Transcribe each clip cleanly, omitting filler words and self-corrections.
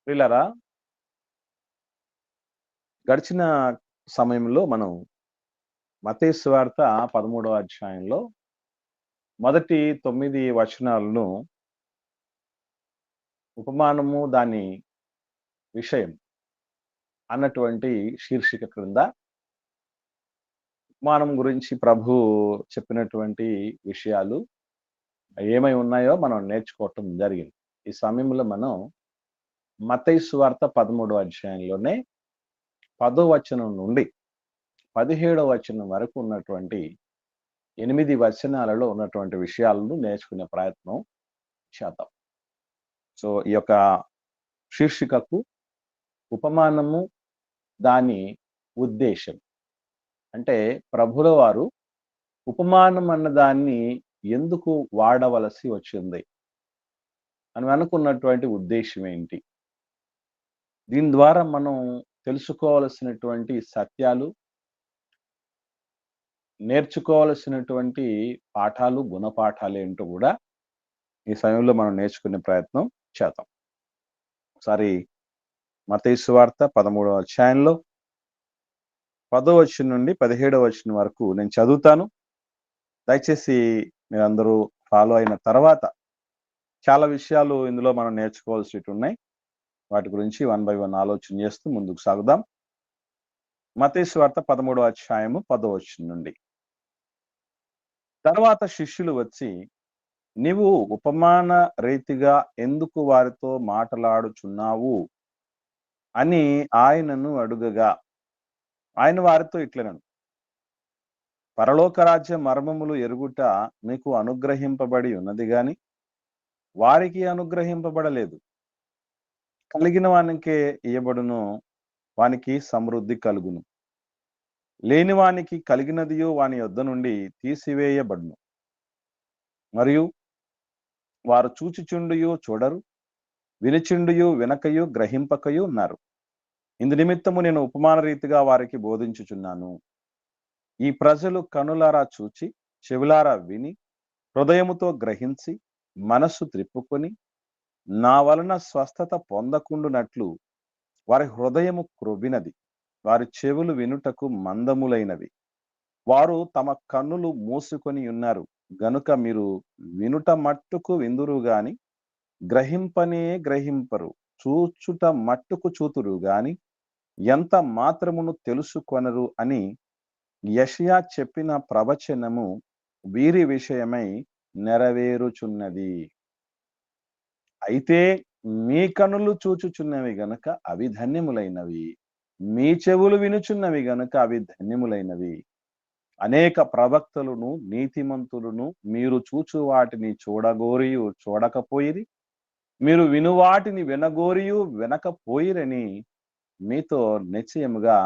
ప్రియులారా, గడిచిన సమయంలో మనం మత్తయి సువార్త 13వ అధ్యాయంలో మొదటి 9 వచనాలను ఉపమానము దాని విషయం అన్నటువంటి శీర్షిక క్రింద ఉపమానం గురించి ప్రభు చెప్పినటువంటి విషయాలు ఏమై ఉన్నాయో మనం నేర్చుకోవటం జరిగింది. ఈ సమయంలో మనం మత్తయి సువార్త 13వ అధ్యాయంలోనే 10వ వచనం నుండి 17వ వచనం వరకు ఉన్నటువంటి 8 వచనాలలో ఉన్నటువంటి విషయాలను నేర్చుకునే ప్రయత్నం చేద్దాం. సో ఈ యొక్క శీర్షికకు ఉపమానము దాని ఉద్దేశం, అంటే ప్రభుల వారు ఉపమానం అన్న దాన్ని ఎందుకు వాడవలసి వచ్చింది అని అనుకున్నటువంటి ఉద్దేశం ఏంటి, దీని ద్వారా మనం తెలుసుకోవాల్సినటువంటి సత్యాలు, నేర్చుకోవాల్సినటువంటి పాఠాలు, గుణపాఠాలు ఏంటో కూడా ఈ సమయంలో మనం నేర్చుకునే ప్రయత్నం చేద్దాం. ఒకసారి మత్తయి సువార్త 13వ అధ్యాయంలో 10వ వచనం నుండి 17వ వచనం వరకు నేను చదువుతాను. దయచేసి మీరందరూ ఫాలో అయిన తర్వాత చాలా విషయాలు ఇందులో మనం నేర్చుకోవాల్సి ఉన్నాయి. వాటి గురించి 1 by 1 ఆలోచన చేస్తూ ముందుకు సాగుదాం. మత్తయి సువార్త 13వ అధ్యాయము 10వ వచనం నుండి. తర్వాత శిష్యులు వచ్చి, నీవు ఉపమాన రీతిగా ఎందుకు వారితో మాట్లాడుచున్నావు అని ఆయనను అడుగగా, ఆయన వారితో ఇట్లనెను, పరలోక రాజ్య మర్మములు ఎరుగుట మీకు అనుగ్రహింపబడి ఉన్నది గాని వారికి అనుగ్రహింపబడలేదు. కలిగిన వానికే ఇయ్యబడును, వానికి సమృద్ధి కలుగును. లేని వానికి కలిగినదియో వాని యొద్ద నుండి తీసివేయబడును. మరియు వారు చూచుచుండియో చూడరు, వినిచుండియో వినకయు గ్రహింపకయు ఉన్నారు. ఇందు నిమిత్తము నేను ఉపమాన రీతిగా వారికి బోధించుచున్నాను. ఈ ప్రజలు కనులారా చూచి, చెవులారా విని, హృదయముతో గ్రహించి, మనస్సు త్రిప్పుకొని నా వలన స్వస్థత పొందకుండునట్లు వారి హృదయము క్రొవ్వినది, వారి చెవులు వినుటకు మందములైనవి, వారు తమ కన్నులు మూసుకొని ఉన్నారు గనుక మీరు వినుట మట్టుకు విందురు గాని గ్రహింపనే గ్రహింపరు, చూచుట మట్టుకు చూతురు గాని ఎంత మాత్రమును తెలుసుకొనరు అని యెషయా చెప్పిన ప్రవచనము వీరి విషయమై నెరవేరుచున్నది. అయితే మీ కనులు చూచుచున్నవి గనుక అవి ధన్యములైనవి, మీ చెవులు వినుచున్నవి గనుక అవి ధన్యములైనవి. అనేక ప్రవక్తలను నీతిమంతులను మీరు చూచు వాటిని చూడగోరియు చూడకపోయిరి, మీరు విను వాటిని వినగోరియు వినకపోయిరని మీతో నిశ్చయముగా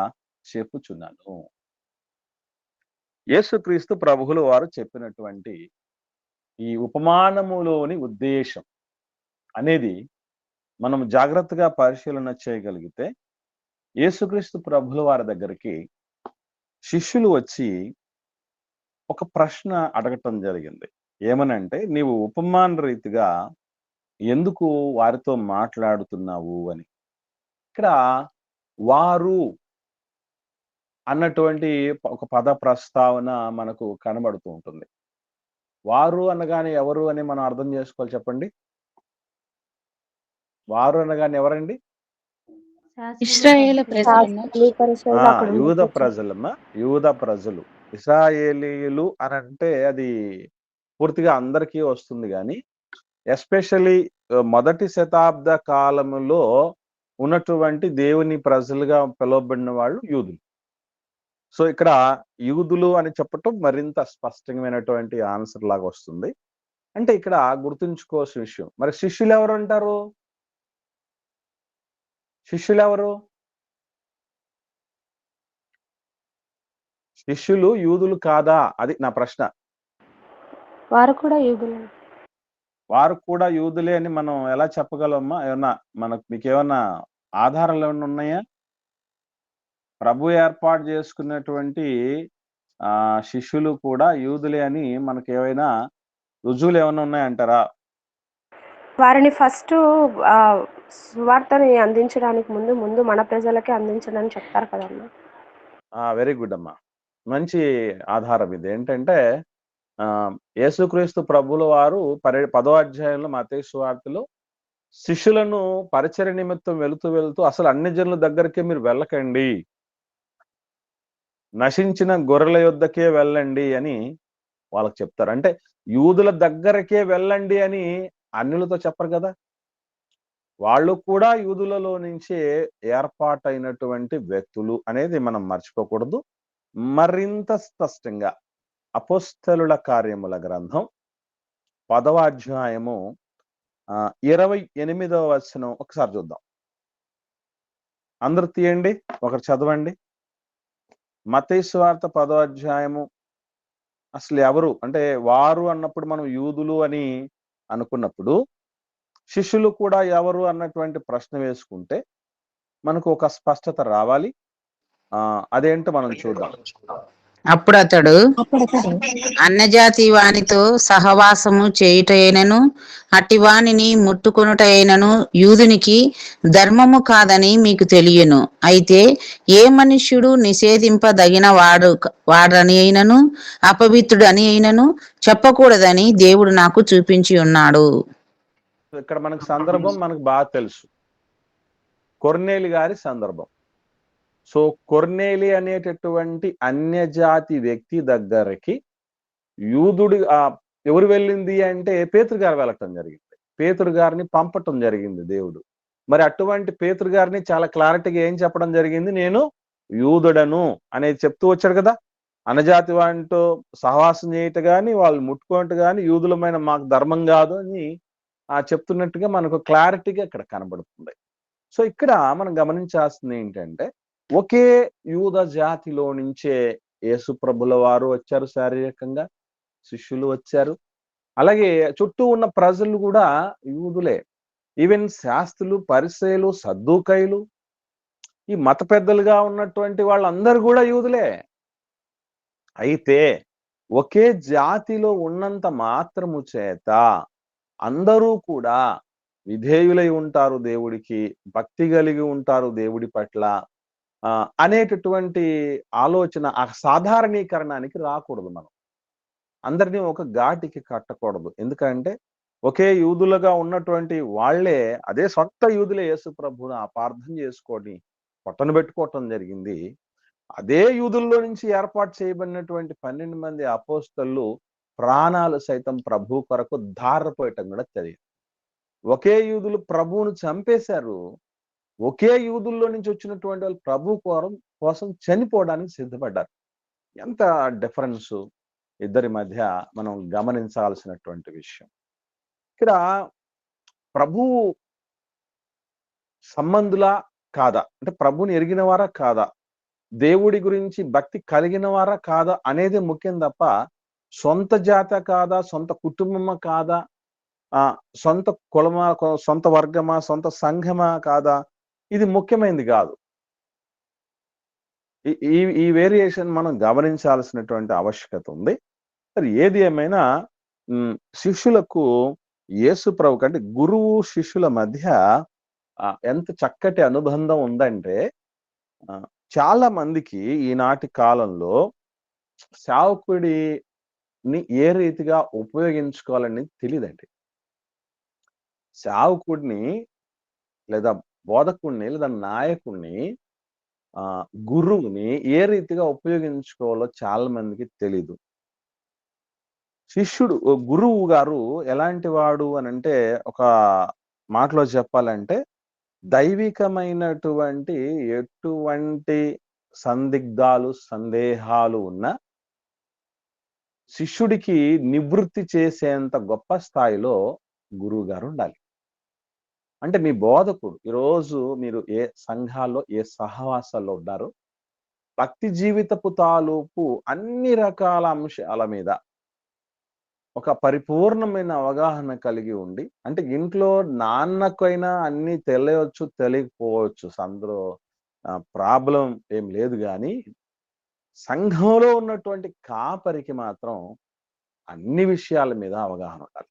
చెప్పుచున్నాను. యేసుక్రీస్తు ప్రభువుల వారు చెప్పినటువంటి ఈ ఉపమానములోని ఉద్దేశం అనేది మనం జాగ్రత్తగా పరిశీలన చేయగలిగితే, యేసుక్రీస్తు ప్రభువుల వారి దగ్గరికి శిష్యులు వచ్చి ఒక ప్రశ్న అడగటం జరిగింది. ఏమనంటే, నీవు ఉపమాన రీతిగా ఎందుకు వారితో మాట్లాడుతున్నావు అని. ఇక్కడ వారు అన్నటువంటి ఒక పద ప్రస్తావన మనకు కనబడుతూ ఉంటుంది. వారు అనగానే ఎవరు అని మనం అర్థం చేసుకోవాలి చెప్పండి. వారు అనగానే ఎవరండి? ఇశ్రాయేలు ప్రజలు, యూద ప్రజలు. ఇశ్రాయేలీయులు అని అంటే అది పూర్తిగా అందరికీ వస్తుంది, కానీ ఎస్పెషల్లీ మొదటి శతాబ్ద కాలంలో ఉన్నటువంటి దేవుని ప్రజలుగా పిలువబడిన వాళ్ళు యూదులు. సో ఇక్కడ యూదులు అని చెప్పటం మరింత స్పష్టమైనటువంటి ఆన్సర్ లాగా వస్తుంది. అంటే ఇక్కడ గుర్తుంచుకోవాల్సిన విషయం, మరి శిష్యులు ఎవరు అంటారు? శిష్యులు ఎవరు? శిష్యులు యూదులు కాదా? అది నా ప్రశ్న. వారు కూడా యూదులే. వారు కూడా యూదులే అని మనం ఎలా చెప్పగలమ్మా? ఏమన్నా మీకేమన్నా ఆధారాలు ఏమన్నా ఉన్నాయా? ప్రభు ఏర్పాటు చేసుకున్నటువంటి శిష్యులు కూడా యూదులే అని మనకి ఏవైనా రుజువులు ఏమైనా ఉన్నాయంటారా? వారిని ఫస్ట్ సువార్తని అందించడానికి ముందు మన ప్రజలకే అందించడని చెప్తారు కదన్నా! వెరీ గుడ్ అమ్మా. మంచి ఆధారం ఇది. ఏంటంటే యేసుక్రీస్తు ప్రభువుల వారు 10వ అధ్యాయంలో మత్తయి సువార్తలో శిష్యులను పరిచర్య నిమిత్తం వెళుతూ అసలు అన్ని జనుల దగ్గరికే మీరు వెళ్ళకండి. నశించిన గొర్రెల యొద్దకే వెళ్ళండి అని వాళ్ళకి చెప్తారు. అంటే యూదుల దగ్గరకే వెళ్ళండి అని అన్యులతో చెప్పరు కదా! వాళ్ళు కూడా యూదులలో నుంచే ఏర్పాటైనటువంటి వ్యక్తులు అనేది మనం మర్చిపోకూడదు. మరింత స్పష్టంగా అపోస్తలుల కార్యముల గ్రంథం 10వ అధ్యాయము 28వ వచనం ఒకసారి చూద్దాం. అందరూ తీయండి, ఒకరు చదవండి. మత్తయి సువార్త 10వ అధ్యాయము. అసలు ఎవరు అంటే వారు అన్నప్పుడు మనం యూదులు అని అనుకున్నప్పుడు శిష్యులు కూడా ఎవరు అన్నటువంటి ప్రశ్న వేసుకుంటే మనకు ఒక స్పష్టత రావాలి. అదేంటో మనం చూద్దాం. అప్పుడు అతడు అన్యజాతి వానితో సహవాసము చేయుటైనను అట్టివానిని ముట్టుకొనుటైనను యూదునికి ధర్మము కాదని మీకు తెలియను. అయితే ఏ మనుష్యుడు నిషేధింపదగిన వాడని అయినను అపవిత్రుడు అని అయినను చెప్పకూడదని దేవుడు నాకు చూపించి ఉన్నాడు. ఇక్కడ మనకు సందర్భం మనకు బాగా తెలుసు. కొర్నేలి గారి సందర్భం. సో కొర్నేలి అనేటటువంటి అన్యజాతి వ్యక్తి దగ్గరికి యూదుడు ఎవరు వెళ్ళింది అంటే పేతురు గారు వెళ్ళటం జరిగింది. పేతురు గారిని పంపటం జరిగింది దేవుడు. మరి అటువంటి పేతురు గారిని చాలా క్లారిటీగా ఏం చెప్పడం జరిగింది? నేను యూదుడను అనేది చెప్తూ వచ్చాడు కదా. అన్నజాతి వాటితో సహవాసం చేయట గాని వాళ్ళు ముట్టుకోవటం గాని యూదులమైన మాకు ధర్మం కాదు అని చెప్తున్నట్టుగా మనకు క్లారిటీగా ఇక్కడ కనబడుతుంది. సో ఇక్కడ మనం గమనించాల్సింది ఏంటంటే ఒకే యూద జాతిలో నుంచే యేసు ప్రభుల వారు వచ్చారు, శారీరకంగా శిష్యులు వచ్చారు. అలాగే చుట్టూ ఉన్న ప్రజలు కూడా యూదులే. ఈవెన్ శాస్త్రులు, పరిసయ్యులు, సద్దూకయ్యులు, ఈ మత పెద్దలుగా ఉన్నటువంటి వాళ్ళందరూ కూడా యూదులే. అయితే ఒకే జాతిలో ఉన్నంత మాత్రము చేత అందరూ కూడా విధేయులై ఉంటారు దేవుడికి, భక్తి కలిగి ఉంటారు దేవుడి పట్ల అనేటటువంటి ఆలోచన సాధారణీకరణానికి రాకూడదు. మనం అందరినీ ఒక ఘాటికి కట్టకూడదు. ఎందుకంటే ఒకే యూదులుగా ఉన్నటువంటి వాళ్లే అదే సొంత యూదులే యేసు ప్రభువును అపార్థం చేసుకొని పొట్టను పెట్టుకోవటం జరిగింది. అదే యూదుల్లో నుంచి ఏర్పాటు చేయబడినటువంటి 12 మంది అపోస్తలు ప్రాణాలు సైతం ప్రభు కొరకు ధారపోయటం కూడా తెలియదు. ఒకే యూదులు ప్రభువును చంపేశారు. ఒకే యూదుల్లో నుంచి వచ్చినటువంటి వాళ్ళు ప్రభు కోసం చనిపోవడానికి సిద్ధపడ్డారు. ఎంత డిఫరెన్స్ ఇద్దరి మధ్య మనం గమనించాల్సినటువంటి విషయం. ఇక్కడ ప్రభు సంబంధులా కాదా అంటే ప్రభుని ఎరిగిన వారా కాదా, దేవుడి గురించి భక్తి కలిగిన వారా కాదా అనేది ముఖ్యం తప్ప సొంత జాత కాదా, సొంత కుటుంబమా కాదా, సొంత కులమా, సొంత వర్గమా, సొంత సంఘమా కాదా, ఇది ముఖ్యమైనది కాదు. ఈ వేరియేషన్ మనం గమనించాల్సినటువంటి ఆవశ్యకత ఉంది. మరి ఏది ఏమైనా శిష్యులకు యేసు ప్రభు కంటే గురువు శిష్యుల మధ్య ఎంత చక్కటి అనుబంధం ఉందంటే చాలా మందికి ఈనాటి కాలంలో సేవకుడిని ఏ రీతిగా ఉపయోగించుకోవాలని తెలియదండి. సేవకుడిని లేదా బోధకుడిని లేదా నాయకుడిని గురువుని ఏ రీతిగా ఉపయోగించుకోవాలో చాలా మందికి తెలీదు. శిష్యుడు గురువు గారు ఎలాంటి వాడు అని అంటే ఒక మాటలో చెప్పాలంటే దైవికమైనటువంటి ఎటువంటి సందిగ్ధాలు, సందేహాలు ఉన్న శిష్యుడికి నివృత్తి చేసేంత గొప్ప స్థాయిలో గురువు గారు ఉండాలి. అంటే మీ బోధకుడు ఈరోజు మీరు ఏ సంఘాల్లో ఏ సహవాసాల్లో ఉన్నారో భక్తి జీవితపు తాలూపు అన్ని రకాల అంశాల మీద ఒక పరిపూర్ణమైన అవగాహన కలిగి ఉండి, అంటే ఇంట్లో నాన్నకైనా అన్ని తెలియవచ్చు, తెలియకపోవచ్చు, అందులో ప్రాబ్లం ఏం లేదు. కానీ సంఘంలో ఉన్నటువంటి కాపరికి మాత్రం అన్ని విషయాల మీద అవగాహన ఉండాలి.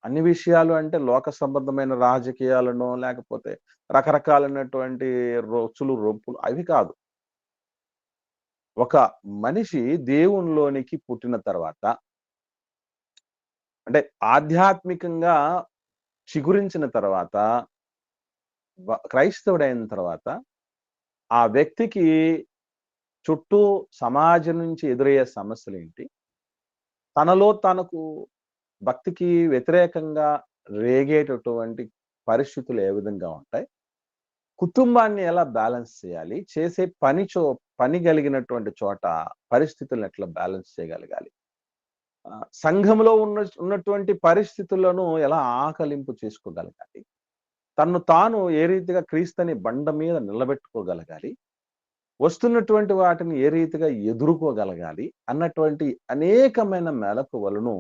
అన్ని విషయాలు అంటే లోక సంబంధమైన రాజకీయాలను లేకపోతే రకరకాలైనటువంటి రొచ్చులు రొంపులు అవి కాదు. ఒక మనిషి దేవునిలోనికి పుట్టిన తర్వాత అంటే ఆధ్యాత్మికంగా చిగురించిన తర్వాత క్రైస్తవుడైన తర్వాత ఆ వ్యక్తికి చుట్టూ సమాజం నుంచి ఎదురయ్యే సమస్యలేంటి? తనలో తనకు భక్తికి వ్యతిరేకంగా రేగేటటువంటి పరిస్థితులు ఏ విధంగా ఉంటాయి? కుటుంబాన్ని ఎలా బ్యాలెన్స్ చేయాలి? చేసే పని కలిగినటువంటి చోట పరిస్థితులను ఎట్లా బ్యాలెన్స్ చేయగలగాలి? సంఘంలో ఉన్నటువంటి పరిస్థితులను ఎలా ఆకలింపు చేసుకోగలగాలి? తన్ను తాను ఏ రీతిగా క్రీస్తుని బండ మీద నిలబెట్టుకోగలగాలి? వస్తున్నటువంటి వాటిని ఏ రీతిగా ఎదుర్కోగలగాలి? అన్నటువంటి అనేకమైన మెళకువలను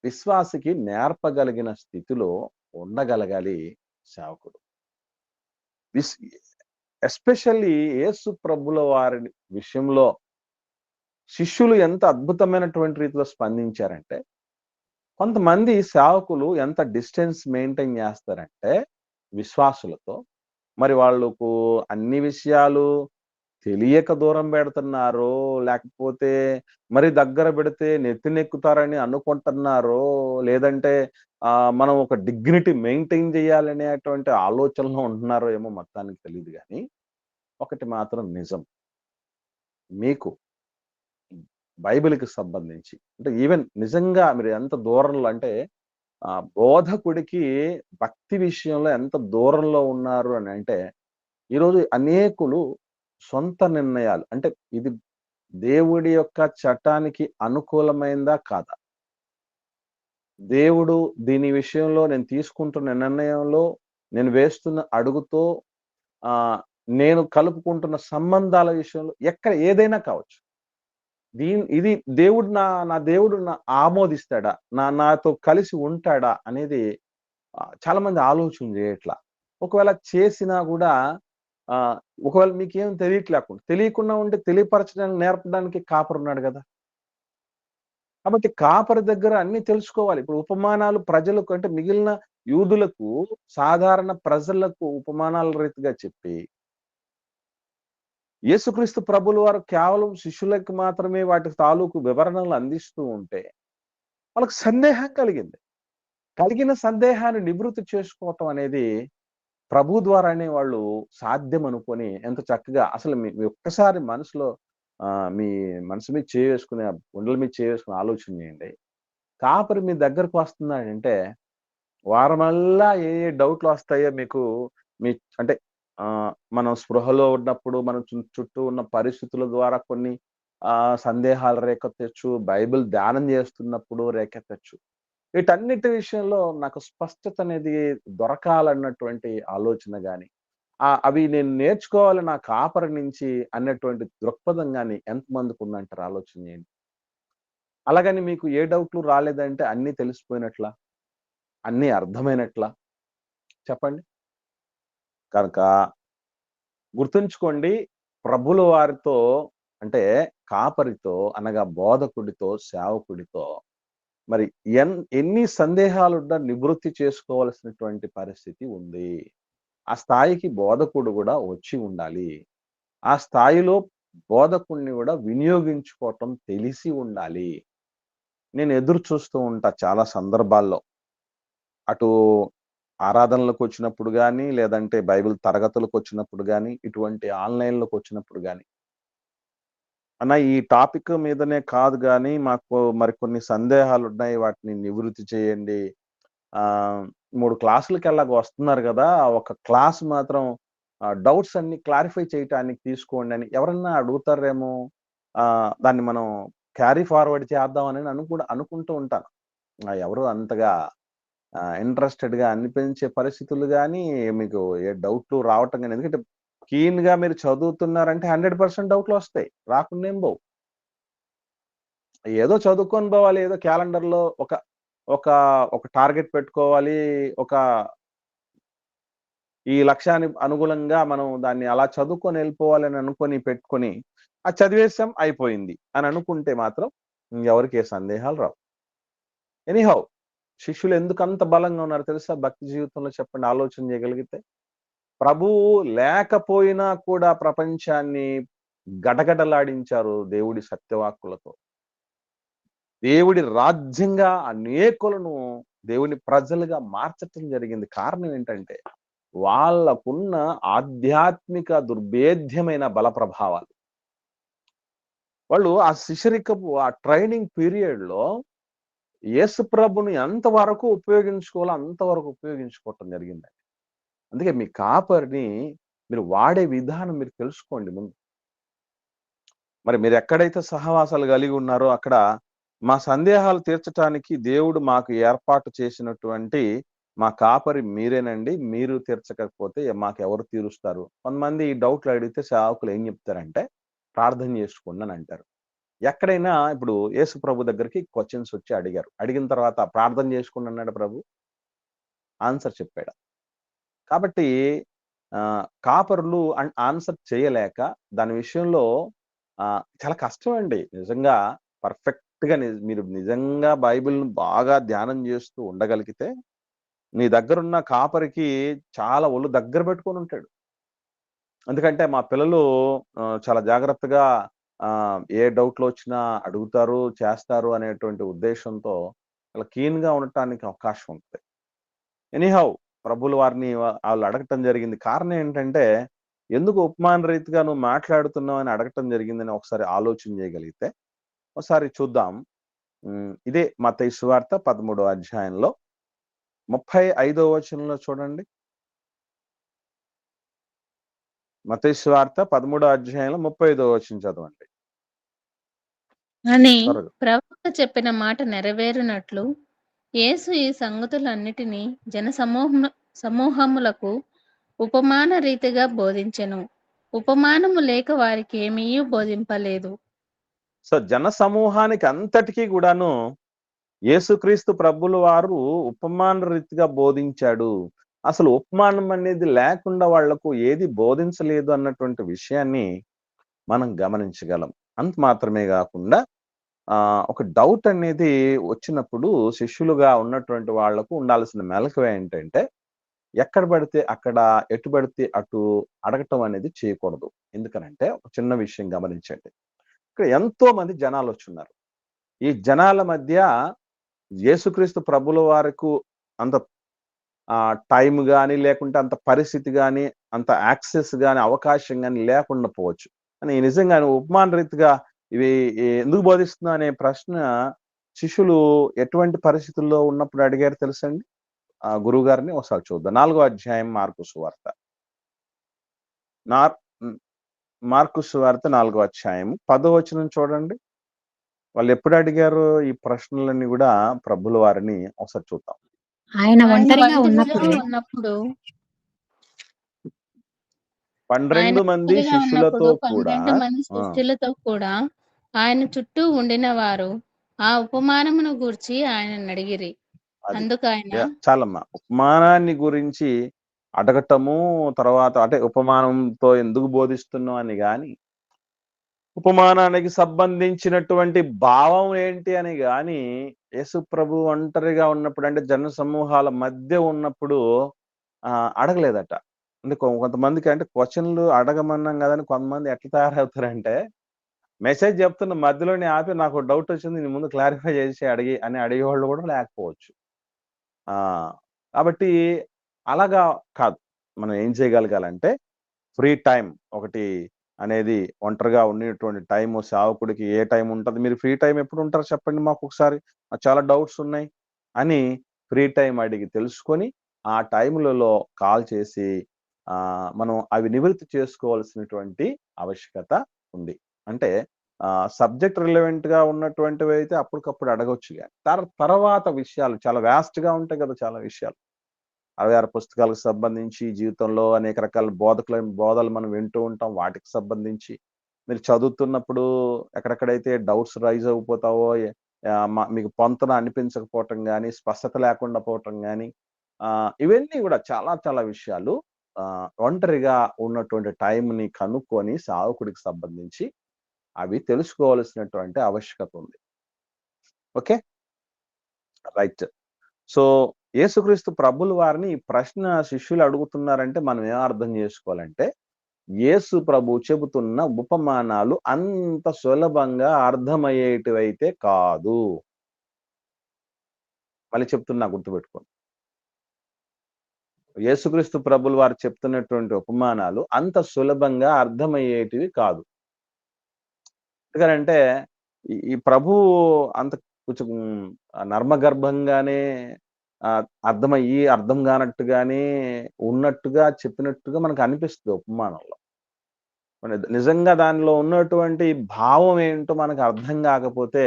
విశ్వాసికి నేర్పగలిగిన స్థితిలో ఉండగలగాలి సేవకుడు. ఎస్పెషల్లీ యేసు ప్రభుల వారి విషయంలో శిష్యులు ఎంత అద్భుతమైనటువంటి రీతిలో స్పందించారంటే, కొంతమంది సేవకులు ఎంత డిస్టెన్స్ మెయింటైన్ చేస్తారంటే విశ్వాసులతో, మరి వాళ్ళకు అన్ని విషయాలు తెలియక దూరం పెడుతున్నారో, లేకపోతే మరి దగ్గర పెడితే నెత్తినెక్కుతారని అనుకుంటున్నారో, లేదంటే మనం ఒక డిగ్నిటీ మెయింటైన్ చేయాలనేటువంటి ఆలోచనలో ఉంటున్నారో ఏమో మొత్తానికి తెలీదు గానీ, ఒకటి మాత్రం నిజం. మీకు బైబిల్‌కి సంబంధించి అంటే ఈవెన్ నిజంగా మీరు ఎంత దూరంలో అంటే బోధకుడికి భక్తి విషయంలో ఎంత దూరంలో ఉన్నారు అని అంటే, ఈరోజు అనేకులు సొంత నిర్ణయాలు అంటే ఇది దేవుడి యొక్క చట్టానికి అనుకూలమైందా కాదా? దేవుడు దీని విషయంలో నేను తీసుకుంటున్న నిర్ణయంలో, నేను వేస్తున్న అడుగుతో నేను కలుపుకుంటున్న సంబంధాల విషయంలో ఏదైనా కావచ్చు. ఇది నా దేవుడు ఆమోదిస్తాడా? నాతో కలిసి ఉంటాడా? అనేది చాలా మంది ఆలోచన చేయట్లా. ఒకవేళ చేసినా గూడా ఒకవేళ మీకేం తెలియకుండా ఉంటే తెలియపరచడానికి నేర్పడానికి కాపరున్నాడు గదా! కాబట్టి కాపరి దగ్గర అన్నీ తెలుసుకోవాలి. ఇప్పుడు ఉపమానాలు ప్రజలకు అంటే మిగిలిన యూదులకు, సాధారణ ప్రజలకు ఉపమానాల రీతిగా చెప్పి యేసుక్రీస్తు ప్రభులు వారు కేవలం శిష్యులకు మాత్రమే వాటి తాలూకు వివరణలు అందిస్తూ ఉంటే వాళ్ళకి సందేహం కలిగింది. కలిగిన సందేహాన్ని నివృత్తి చేసుకోవటం అనేది ప్రభు ద్వారానే వాళ్ళు సాధ్యం అనుకొని ఎంత చక్కగా అసలు మీ ఒక్కసారి మనసులో మీ మనసు మీద చేసుకుని గుండెల మీద చేసుకుని ఆలోచన చేయండి. కాపరి మీ దగ్గరకు వస్తున్నాడంటే వారమల్లా ఏ డౌట్లు వస్తాయో మీకు మీ అంటే మనం స్పృహలో ఉన్నప్పుడు మనం చుట్టూ ఉన్న పరిస్థితుల ద్వారా కొన్ని సందేహాలు రేకెత్తచ్చు. బైబిల్ ధ్యానం చేస్తున్నప్పుడు రేకెత్తచ్చు. వీటన్నిటి విషయంలో నాకు స్పష్టత అనేది దొరకాలన్నటువంటి ఆలోచన గాని, అవి నేను నేర్చుకోవాలి నా కాపరి నుంచి అన్నటువంటి దృక్పథం గాని ఎంతమందికి ఉందంటారు ఆలోచన చేయండి. అలాగని మీకు ఏ డౌట్లు రాలేదంటే అన్నీ తెలిసిపోయినట్లా? అన్నీ అర్థమైనట్లా? చెప్పండి. కనుక గుర్తుంచుకోండి, ప్రభుల వారితో అంటే కాపరితో అనగా బోధకుడితో, సేవకుడితో మరి ఎన్ని సందేహాలున్నా నివృత్తి చేసుకోవాల్సినటువంటి పరిస్థితి ఉంది. ఆ స్థాయికి బోధకుడు కూడా వచ్చి ఉండాలి. ఆ స్థాయిలో బోధకుడిని కూడా వినియోగించుకోవటం తెలిసి ఉండాలి. నేను ఎదురు చూస్తూ ఉంటా చాలా సందర్భాల్లో. అటు ఆరాధనలకు వచ్చినప్పుడు గాని, లేదంటే బైబిల్ తరగతులకు వచ్చినప్పుడు గాని, ఇటువంటి ఆన్‌లైన్‌లోకి వచ్చినప్పుడు గాని. అన్న ఈ టాపిక్ మీదనే కాదు గాని, మాకు మరికొన్ని సందేహాలున్నాయి. వాటిని నివృత్తి చేయండి. 3 క్లాసులకెళ్ళాక వస్తున్నారు గదా! ఒక క్లాస్ మాత్రం డౌట్స్ అన్ని క్లారిఫై చేయటానికి తీసుకోండి అని ఎవరన్నా అడుగుతారేమో. దాన్ని మనం క్యారీ ఫార్వర్డ్ చేద్దామని అనుకుంటూ ఉంటాను. ఎవరు అంతగా ఇంట్రెస్టెడ్‌గా అనిపించే పరిస్థితులు గాని, మీకు ఏ డౌట్లు రావటం గాని ఎందుకంటే కీన్‌గా మీరు చదువుతున్నారంటే 100% డౌట్‌లొస్తాయి. రాకుండా ఏం పోవు. ఏదో చదువుకొని పోవాలి. ఏదో క్యాలెండర్‌లో ఒక ఒక ఒక టార్గెట్ పెట్టుకోవాలి. ఈ లక్ష్యానికి అనుగుణంగా మనం దాన్ని అలా చదువుకొని వెళ్ళిపోవాలని అనుకొని పెట్టుకొని, అది చదివేసాం అయిపోయింది అని అనుకుంటే మాత్రం ఎవరికీ ఏ సందేహాలు రావు. ఎనీహౌ శిష్యులు ఎందుకు అంత బలంగా ఉన్నారు తెలుసా? భక్తి జీవితంలో చెప్పండి, ఆలోచన చేయగలిగితే. ప్రభువు లేకపోయినా కూడా ప్రపంచాన్ని గడగడలాడించారు దేవుడి సత్యవాక్కులతో. దేవుడి రాజ్యంగా అనేకులను దేవుని ప్రజలుగా మార్చటం జరిగింది. కారణం ఏంటంటే వాళ్ళకున్న ఆధ్యాత్మిక దుర్భేద్యమైన బల ప్రభావాలు. వాళ్ళు ఆ శిష్యరికపు ఆ ట్రైనింగ్ పీరియడ్ లో యేసు ప్రభుని ఎంతవరకు ఉపయోగించుకోవాలో అంతవరకు ఉపయోగించుకోవటం జరిగిందండి. అందుకే మీ కాపరిని మీరు వాడే విధానం మీరు తెలుసుకోండి ముందు. మరి మీరు ఎక్కడైతే సహవాసాలు కలిగి ఉన్నారో అక్కడ మా సందేహాలు తీర్చడానికి దేవుడు మాకు ఏర్పాటు చేసినటువంటి మా కాపరి మీరేనండి. మీరు తీర్చకపోతే మాకెవరు తీరుస్తారు? కొంతమంది ఈ డౌట్లు అడిగితే సేవకులు ఏం చెప్తారంటే ప్రార్థన చేసుకోండి అని అంటారు. ఎక్కడైనా ఇప్పుడు యేసు ప్రభు దగ్గరికి క్వశ్చన్స్ వచ్చి అడిగారు. అడిగిన తర్వాత ప్రార్థన చేసుకోండి అన్నాడు ప్రభు? ఆన్సర్ చెప్పాడు. కాబట్టి కాపరులు ఆన్సర్ చేయలేక దాని విషయంలో చాలా కష్టం అండి. నిజంగా పర్ఫెక్ట్ గా మీరు నిజంగా బైబిల్‌ను బాగా ధ్యానం చేస్తూ ఉండగలిగితే మీ దగ్గరున్న కాపరికి చాలా ఒళ్ళు దగ్గర పెట్టుకొని ఉంటాడు. ఎందుకంటే మా పిల్లలు చాలా జాగ్రత్తగా ఏ డౌట్లు వచ్చినా అడుగుతారు, చేస్తారు అనేటువంటి ఉద్దేశంతో చాలా కీన్ గా ఉండటానికి అవకాశం ఉంటుంది. ఎనీహౌ ప్రభులు వారిని వాళ్ళు అడగటం జరిగింది. కారణం ఏంటంటే ఎందుకు ఉపమాన రీతిగా నువ్వు మాట్లాడుతున్నావు అని అడగటం జరిగిందని ఒకసారి ఆలోచన చేయగలిగితే ఒకసారి చూద్దాం. ఇదే మత్తయి సువార్త 13వ అధ్యాయంలో 35వ వచనంలో చూడండి. మత్తయి సువార్త 13వ అధ్యాయంలో 35వ వచనం చదవండి. అని ప్రవక్త చెప్పిన మాట నెరవేరునట్లు యేసు ఈ సంగతులన్నిటినీ సమూహములకు ఉపమాన రీతిగా బోధించెను. ఉపమానము లేక వారికి ఏమీ బోధింపలేదు. సో జన సమూహానికి అంతటికీ కూడాను యేసుక్రీస్తు ప్రభుల వారు ఉపమాన రీతిగా బోధించాడు. అసలు ఉపమానం అనేది లేకుండా వాళ్లకు ఏది బోధించలేదు అన్నటువంటి విషయాన్ని మనం గమనించగలం. అంత మాత్రమే కాకుండా ఒక డౌట్ అనేది వచ్చినప్పుడు శిష్యులుగా ఉన్నటువంటి వాళ్లకు ఉండాల్సిన మెలకువ ఏంటంటే ఎక్కడ పడితే అక్కడ, ఎటు పడితే అటు అడగటం అనేది చేయకూడదు. ఎందుకనంటే ఒక చిన్న విషయం గమనించండి. ఇక్కడ ఎంతో మంది జనాలు వచ్చున్నారు. ఈ జనాల మధ్య యేసుక్రీస్తు ప్రభుల వారికి అంత టైం కానీ లేకుంటే అంత పరిస్థితి కానీ అంత యాక్సెస్ కానీ అవకాశం కానీ లేకుండా పోవచ్చు. అని నిజంగా ఉపమాన రీతిగా ఇవి ఎందుకు బోధిస్తున్నా అనే ప్రశ్న శిష్యులు ఎటువంటి పరిస్థితుల్లో ఉన్నప్పుడు అడిగారు తెలుసండి? గురువు గారిని ఒకసారి చూద్దాం. 4వ అధ్యాయం మార్కు సువార్త. మార్కు సువార్త 4వ అధ్యాయం 10వ వచనం చూడండి. వాళ్ళు ఎప్పుడు అడిగారు ఈ ప్రశ్నలన్నీ కూడా ప్రభుల వారిని ఒకసారి చూద్దాం. ఆయన ఒంటరిగా ఉన్నప్పుడు 12 మంది శిష్యులతో కూడా ఆయన చుట్టూ ఉండిన వారు ఆ ఉపమానమును గూర్చి ఆయన అడిగిరి. అందుకు ఆయన చాలమ్మా ఉపమానాన్ని గురించి అడగటము, తర్వాత అంటే ఉపమానంతో ఎందుకు బోధిస్తున్నావు అని గాని, ఉపమానానికి సంబంధించినటువంటి భావం ఏంటి అని గాని యేసు ప్రభు ఒంటరిగా ఉన్నప్పుడు అంటే జన సమూహాల మధ్య ఉన్నప్పుడు అడగలేదట. అంటే కొంతమందికి అంటే క్వశ్చన్లు అడగమన్నాం కదని కొంతమంది ఎట్లా తయారవుతారంటే మెసేజ్ చెప్తున్న మధ్యలోనే ఆపి నాకు డౌట్ వచ్చింది నీ ముందు క్లారిఫై చేసి అడిగేవాళ్ళు కూడా లేకపోవచ్చు. కాబట్టి అలాగా కాదు. మనం ఏం చేయగలగాలంటే ఫ్రీ టైం ఒకటి అనేది ఒంటరిగా ఉండేటువంటి టైము సేవకుడికి ఏ టైం ఉంటుంది? మీరు ఫ్రీ టైం ఎప్పుడు ఉంటారు చెప్పండి మాకు ఒకసారి? చాలా డౌట్స్ ఉన్నాయి అని ఫ్రీ టైం అడిగి తెలుసుకొని ఆ టైములలో కాల్ చేసి మనం అవి నివృత్తి చేసుకోవాల్సినటువంటి ఆవశ్యకత ఉంది. అంటే సబ్జెక్ట్ రిలవెంట్ గా ఉన్నటువంటివి అయితే అప్పటికప్పుడు అడగవచ్చు. కానీ తర్వాత విషయాలు చాలా వ్యాస్ట్ గా ఉంటాయి కదా, చాలా విషయాలు 66 పుస్తకాలకు సంబంధించి జీవితంలో అనేక రకాల బోధలు మనం వింటూ ఉంటాం. వాటికి సంబంధించి మీరు చదువుతున్నప్పుడు ఎక్కడెక్కడైతే డౌట్స్ రైజ్ అయిపోతావో, మీకు పొంతన అనిపించకపోవటం కానీ, స్పష్టత లేకుండా పోవటం కానీ, ఇవన్నీ కూడా చాలా చాలా విషయాలు ఒంటరిగా ఉన్నటువంటి టైంని కనుక్కొని సావకుడికి సంబంధించి అవి తెలుసుకోవాల్సినటువంటి ఆవశ్యకత ఉంది. Okay, right. సో యేసుక్రీస్తు ప్రభుల వారిని ఈ ప్రశ్న శిష్యులు అడుగుతున్నారంటే మనం ఏం అర్థం చేసుకోవాలంటే, యేసు ప్రభు చెబుతున్న ఉపమానాలు అంత సులభంగా అర్థమయ్యేటివైతే కాదు. మళ్ళీ చెప్తున్నా, గుర్తుపెట్టుకోండి. యేసుక్రీస్తు ప్రభుల వారు చెప్తున్నటువంటి ఉపమానాలు అంత సులభంగా అర్థమయ్యేటివి కాదు. ఎందుకంటే ఈ ప్రభు అంత కొంచెం నర్మగర్భంగానే అర్థమయ్యి అర్థం కానట్టుగానే ఉన్నట్టుగా చెప్పినట్టుగా మనకు అనిపిస్తుంది ఉపమానంలో. నిజంగా దానిలో ఉన్నటువంటి భావం ఏంటో మనకు అర్థం కాకపోతే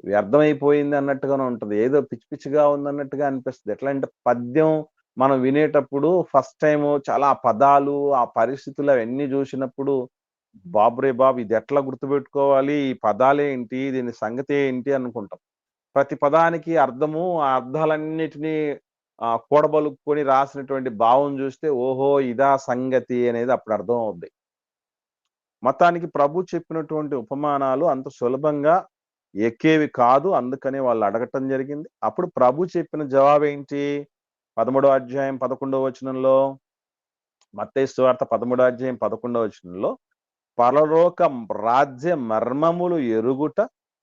వ్యర్థమైపోయింది అన్నట్టుగానే ఉంటది. ఏదో పిచ్చి పిచ్చిగా ఉందన్నట్టుగా అనిపిస్తుంది. ఎట్లా అంటే పద్యం మనం వినేటప్పుడు ఫస్ట్ టైం చాలా పదాలు, ఆ పరిస్థితులు అవన్నీ చూసినప్పుడు బాబురే బాబు ఇది ఎట్లా గుర్తుపెట్టుకోవాలి, ఈ పదాలేంటి, దీని సంగతి ఏంటి అనుకుంటాం. ప్రతి పదానికి అర్థము, ఆ అర్థాలన్నిటినీ కూడబలుక్కొని రాసినటువంటి భావం చూస్తే ఓహో ఇదా సంగతి అనేది అప్పుడు అర్థం అవుద్ది. మొత్తానికి ప్రభు చెప్పినటువంటి ఉపమానాలు అంత సులభంగా ఎక్కేవి కాదు. అందుకనే వాళ్ళు అడగటం జరిగింది. అప్పుడు ప్రభు చెప్పిన జవాబు ఏంటి? 13వ అధ్యాయం 11వ వచనంలో, మత్తయి సువార్త 13వ అధ్యాయం 11వ వచనంలో, పరలోక రాజ్య మర్మములు ఎరుగుట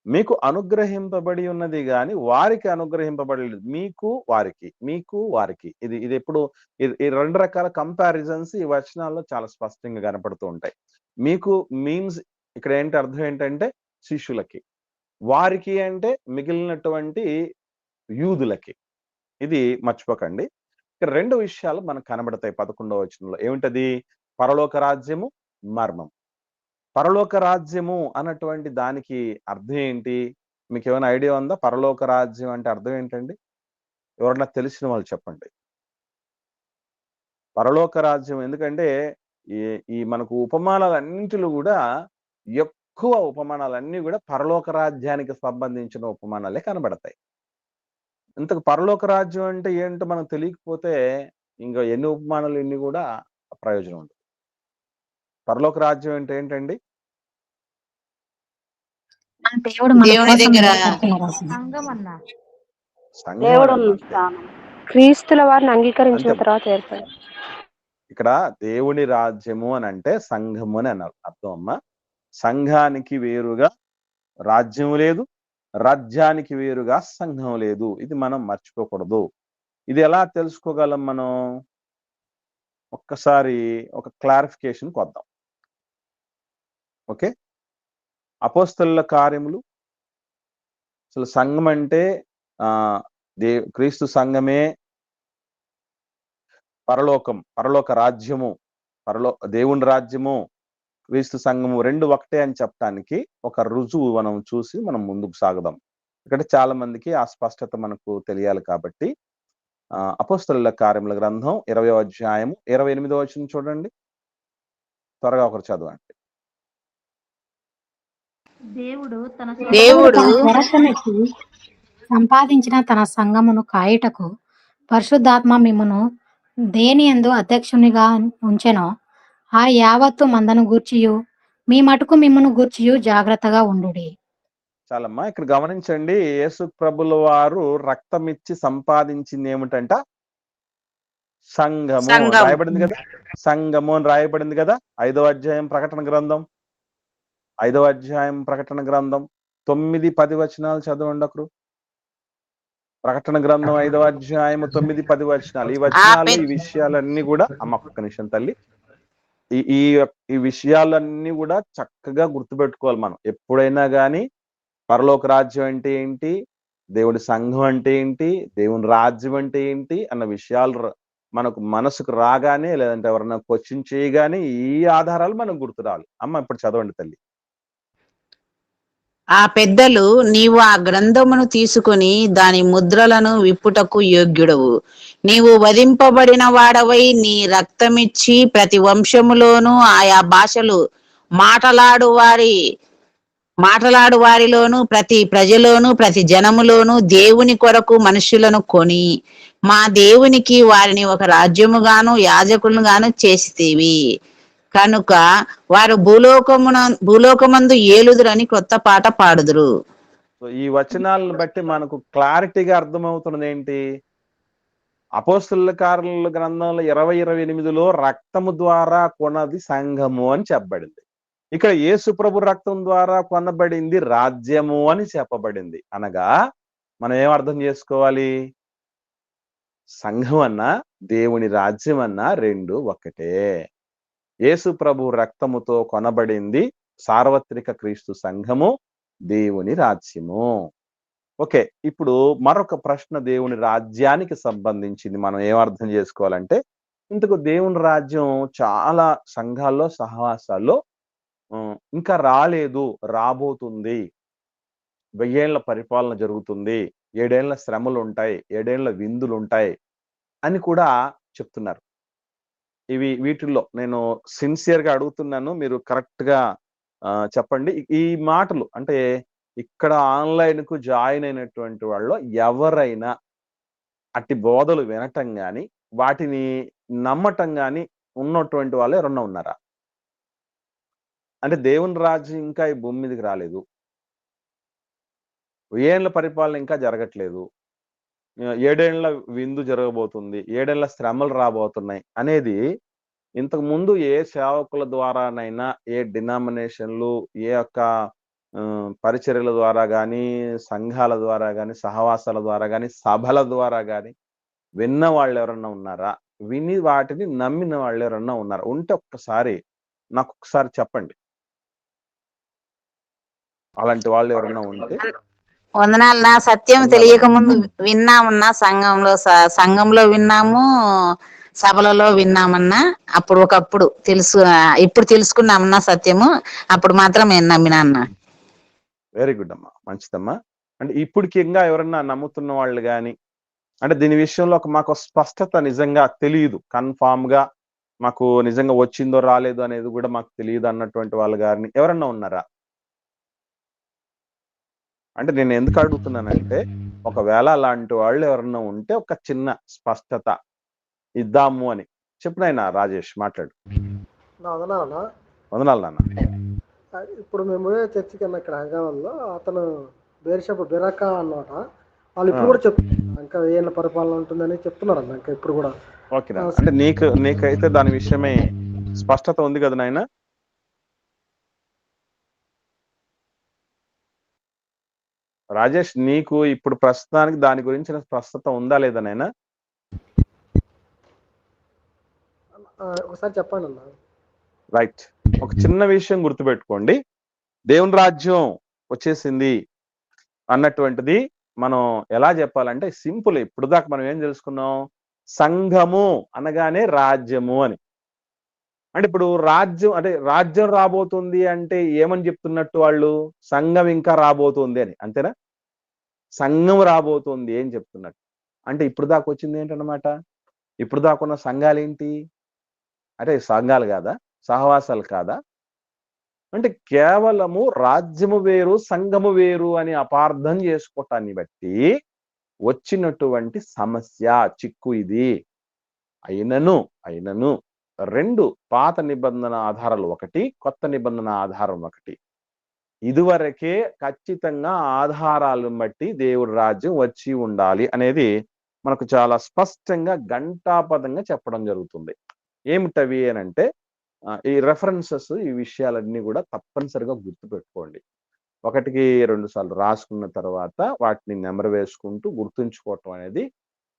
మీకు అనుగ్రహింపబడి ఉన్నది గాని వారికి అనుగ్రహింపబడలేదు. మీకు వారికి, మీకు వారికి. ఇది ఎప్పుడు ఈ రెండు రకాల కంపారిజన్స్ ఈ వచనాల్లో చాలా స్పష్టంగా కనపడుతూ ఉంటాయి. మీకు మీన్స్ ఇక్కడ అర్థం ఏంటంటే శిష్యులకి, వారికి అంటే మిగిలినటువంటి యూదులకి. ఇది మర్చిపోకండి. ఇక్కడ రెండు విషయాలు మనకు కనబడతాయి 11వ వచనంలో. ఏమిటది? పరలోక రాజ్యము, మర్మం. పరలోక రాజ్యము అన్నటువంటి దానికి అర్థం ఏంటి? మీకు ఏమైనా ఐడియా ఉందా? పరలోక రాజ్యం అంటే అర్థం ఏంటండి? ఎవరన్నా తెలిసిన వాళ్ళు చెప్పండి. పరలోక రాజ్యం ఎందుకంటే ఈ మనకు ఉపమానాలన్నింటిలో కూడా ఎక్కువ ఉపమానాలన్నీ కూడా పరలోక రాజ్యానికి సంబంధించిన ఉపమానాలే కనబడతాయి. ఇంతకు పరలోక రాజ్యం అంటే ఏంటో మనకు తెలియకపోతే ఇంకా ఎన్ని ఉపమానాలు ఎన్ని కూడా ప్రయోజనం ఉండదు. పరలోక రాజ్యం అంటే ఏంటండి? దేవుని దగ్గర క్రీస్తుల వారిని అంగీకరించిన తర్వాత ఏర్పడి. ఇక్కడ దేవుని రాజ్యము అని అంటే సంఘము అని అర్థం అమ్మా. సంఘానికి వేరుగా రాజ్యం లేదు, రాజ్యానికి వేరుగా సంఘం లేదు. ఇది మనం మర్చిపోకూడదు. ఇది ఎలా తెలుసుకోగలం మనం? ఒక్కసారి ఒక క్లారిఫికేషన్కి వద్దాం. ఓకే, అపోస్తలుల కార్యములు, అసలు సంఘం అంటే క్రీస్తు సంఘమే పరలోకం, పరలోక రాజ్యము, దేవుని రాజ్యము, క్రీస్తు సంఘము రెండు ఒకటే అని చెప్పడానికి ఒక రుజువు మనం చూసి మనం ముందుకు సాగుదాం. ఇక్కడ చాలా మందికి ఆ స్పష్టత మనకు తెలియాలి కాబట్టి అపోస్తలుల కార్యముల గ్రంథం 20వ అధ్యాయము 28వ వచనం చూడండి. త్వరగా ఒకరు చదవండి. దేవుడు సంపాదించిన తన సంఘమును కాయుటకు పరిశుద్ధాత్మ మిమ్మును దేని యందు అధ్యక్షునిగా ఉంచెనో ఆ యావత్తు మందను గూర్చియు మీ మటుకు మిమ్మును గూర్చియు జాగ్రత్తగా ఉండుడి. చాలమ్మా, ఇక్కడ గమనించండి. యేసు ప్రభుల వారు రక్తమిచ్చి సంపాదించింది ఏమిటంట? సంఘము రాయబడింది కదా. సంఘము అని రాయబడింది కదా 5వ అధ్యాయం ప్రకటన గ్రంథం, 5వ అధ్యాయం ప్రకటన గ్రంథం 9-10 వచనాలు చదవండి ఒకరు. ప్రకటన గ్రంథం 5వ అధ్యాయం 9-10 వచనాలు. ఈ వచనాలు, ఈ విషయాలన్నీ కూడా అమ్మ ఒక్క నిమిషం తల్లి, ఈ విషయాలన్నీ కూడా చక్కగా గుర్తుపెట్టుకోవాలి మనం. ఎప్పుడైనా కానీ పరలోక రాజ్యం అంటే ఏంటి, దేవుడి సంఘం అంటే ఏంటి, దేవుని రాజ్యం అంటే ఏంటి అన్న విషయాలు మనకు మనసుకు రాగానే, లేదంటే ఎవరన్నా క్వశ్చన్ చేయగానే ఈ ఆధారాలు మనకు గుర్తు రావాలి. అమ్మ ఇప్పుడు చదవండి తల్లి. ఆ పెద్దలు, నీవు ఆ గ్రంథమును తీసుకుని దాని ముద్రలను విప్పుటకు యోగ్యుడవు. నీవు వధింపబడిన వాడవై నీ రక్తమిచ్చి ప్రతి వంశములోను ఆయా భాషలు మాటలాడు వారిలోను ప్రతి ప్రజలోను ప్రతి జనములోను దేవుని కొరకు మనుషులను కొని మా దేవునికి వారిని ఒక రాజ్యముగాను యాజకులుగాను చేసితివి. కనుక వారు భూలోకమందు ఏలుదురని కొత్త పాట పాడుదురు. సో ఈ వచనాలను బట్టి మనకు క్లారిటీగా అర్థమవుతున్నది ఏంటి? అపోస్తలుల కార్యాల గ్రంథంలో 20:28లో రక్తము ద్వారా కొన్నది సంఘము అని చెప్పబడింది. ఇక్కడ యేసు ప్రభు రక్తం ద్వారా కొనబడింది రాజ్యము అని చెప్పబడింది. అనగా మనం ఏం అర్థం చేసుకోవాలి? సంఘం అన్నా దేవుని రాజ్యం అన్నా రెండు ఒకటే. యేసు ప్రభు రక్తముతో కొనబడింది సార్వత్రిక క్రీస్తు సంఘము, దేవుని రాజ్యము. ఓకే, ఇప్పుడు మరొక ప్రశ్న దేవుని రాజ్యానికి సంబంధించింది. మనం ఏం అర్థం చేసుకోవాలంటే, ఇంతకు దేవుని రాజ్యం చాలా సంఘాల్లో సహవాసాల్లో ఇంకా రాలేదు, రాబోతుంది, 1000 ఏళ్ల పరిపాలన జరుగుతుంది, 7 ఏళ్ల శ్రమలు ఉంటాయి, 7 ఏళ్ల విందులు ఉంటాయి అని కూడా చెప్తున్నారు. వీటిల్లో నేను సిన్సియర్ గా అడుగుతున్నాను, మీరు కరెక్ట్ గా చెప్పండి. ఈ మాటలు అంటే ఇక్కడ ఆన్లైన్ కు జాయిన్ అయినటువంటి వాళ్ళు ఎవరైనా అట్టి బోధలు వినటం గాని వాటిని నమ్మటం గాని ఉన్నటువంటి వాళ్ళు ఎవరన్నా ఉన్నారా? అంటే దేవుని రాజ్యం ఇంకా ఈ భూమి మీదకి రాలేదు, 1000 ఏళ్ల పరిపాలన ఇంకా జరగట్లేదు, 7 ఏళ్ల విందు జరగబోతుంది, 7 ఏళ్ల శ్రమలు రాబోతున్నాయి అనేది ఇంతకు ముందు ఏ సేవకుల ద్వారానైనా, ఏ డినామినేషన్లు, ఏ యొక్క పరిచర్యల ద్వారా గాని, సంఘాల ద్వారా గాని, సహవాసాల ద్వారా గాని, సభల ద్వారా గాని విన్న వాళ్ళు ఎవరన్నా ఉన్నారా? విని వాటిని నమ్మిన వాళ్ళు ఎవరన్నా ఉన్నారా? ఉంటే ఒక్కసారి నాకు ఒకసారి చెప్పండి, అలాంటి వాళ్ళు ఎవరన్నా ఉంటే. వందనాలు. నా సత్యం తెలియక ముందు విన్నామన్నా, సంఘంలో విన్నాము, సభలలో విన్నామన్నా. అప్పుడు ఒకప్పుడు ఇప్పుడు తెలుసుకున్నామన్నా సత్యము. అప్పుడు మాత్రం నేను నమ్మినా అన్నా. వెరీ గుడ్ అమ్మా, మంచిదమ్మా. అంటే ఇప్పటికి ఇంకా ఎవరన్నా నమ్ముతున్న వాళ్ళు కానీ, అంటే దీని విషయంలో మాకు స్పష్టత నిజంగా తెలియదు, కన్ఫామ్ గా మాకు నిజంగా వచ్చిందో రాలేదు అనేది కూడా మాకు తెలియదు అన్నటువంటి వాళ్ళు గారిని ఎవరన్నా ఉన్నారా? అంటే నేను ఎందుకు అడుగుతున్నానంటే, ఒకవేళ అలాంటి వాళ్ళు ఎవరన్నా ఉంటే ఒక చిన్న స్పష్టత ఇద్దాము అని. చెప్పు నాయనా రాజేష్, మాట్లాడు. వందనాలు నాన్న. ఇప్పుడు మేము చర్చికి అన్న ఇక్కడ హైదరాబాద్లో అతను బేర్షాపు బెరాకా అన్నమాట. వాళ్ళు ఇప్పుడు కూడా చెప్తున్నారు ఇంకా 1000 ఏళ్ల పరిపాలన ఉంటుందని చెప్తున్నారు అన్న. ఇంకా ఇప్పుడు కూడా ఓకే, అంటే నీకైతే దాని విషయమే స్పష్టత ఉంది కదా నాయన? రాజేష్, నీకు ఇప్పుడు ప్రస్తుతానికి దాని గురించిన స్పష్టత ఉందా లేదా నాయన? ఒకసారి చెప్పండి అన్న. రైట్, ఒక చిన్న విషయం గుర్తుపెట్టుకోండి. దేవుని రాజ్యం వచ్చేసింది అన్నటువంటిది మనం ఎలా చెప్పాలంటే సింపుల్. ఇప్పుడు దాకా మనం ఏం తెలుసుకున్నాం? సంఘము అనగానే రాజ్యము అని. అంటే ఇప్పుడు రాజ్యం రాబోతుంది అంటే ఏమని చెప్తున్నట్టు వాళ్ళు? సంఘం ఇంకా రాబోతుంది అని, అంతేనా? సంఘం రాబోతుంది ఏం చెప్తున్నట్టు అంటే ఇప్పుడు దాకా వచ్చింది ఏంటన్నమాట? ఇప్పుడు దాకా ఉన్న సంఘాలు ఏంటి అంటే సంఘాలు కాదా, సహవాసాలు కాదా? అంటే కేవలము రాజ్యము వేరు, సంఘము వేరు అని అపార్థం చేసుకోవటాన్ని బట్టి వచ్చినటువంటి సమస్య, చిక్కు ఇది. అయినను 2 పాత నిబంధన ఆధారాలు ఒకటి, కొత్త నిబంధన ఆధారం ఒకటి. ఇదివరకే ఖచ్చితంగా ఆధారాలను బట్టి దేవుడి రాజ్యం వచ్చి ఉండాలి అనేది మనకు చాలా స్పష్టంగా ఘంటాపదంగా చెప్పడం జరుగుతుంది. ఏమిటవి అని అంటే ఈ రెఫరెన్సెస్, ఈ విషయాలన్నీ కూడా తప్పనిసరిగా గుర్తుపెట్టుకోండి. 1కి 2 సార్లు రాసుకున్న తర్వాత వాటిని నెమరు వేసుకుంటూ గుర్తుంచుకోవటం అనేది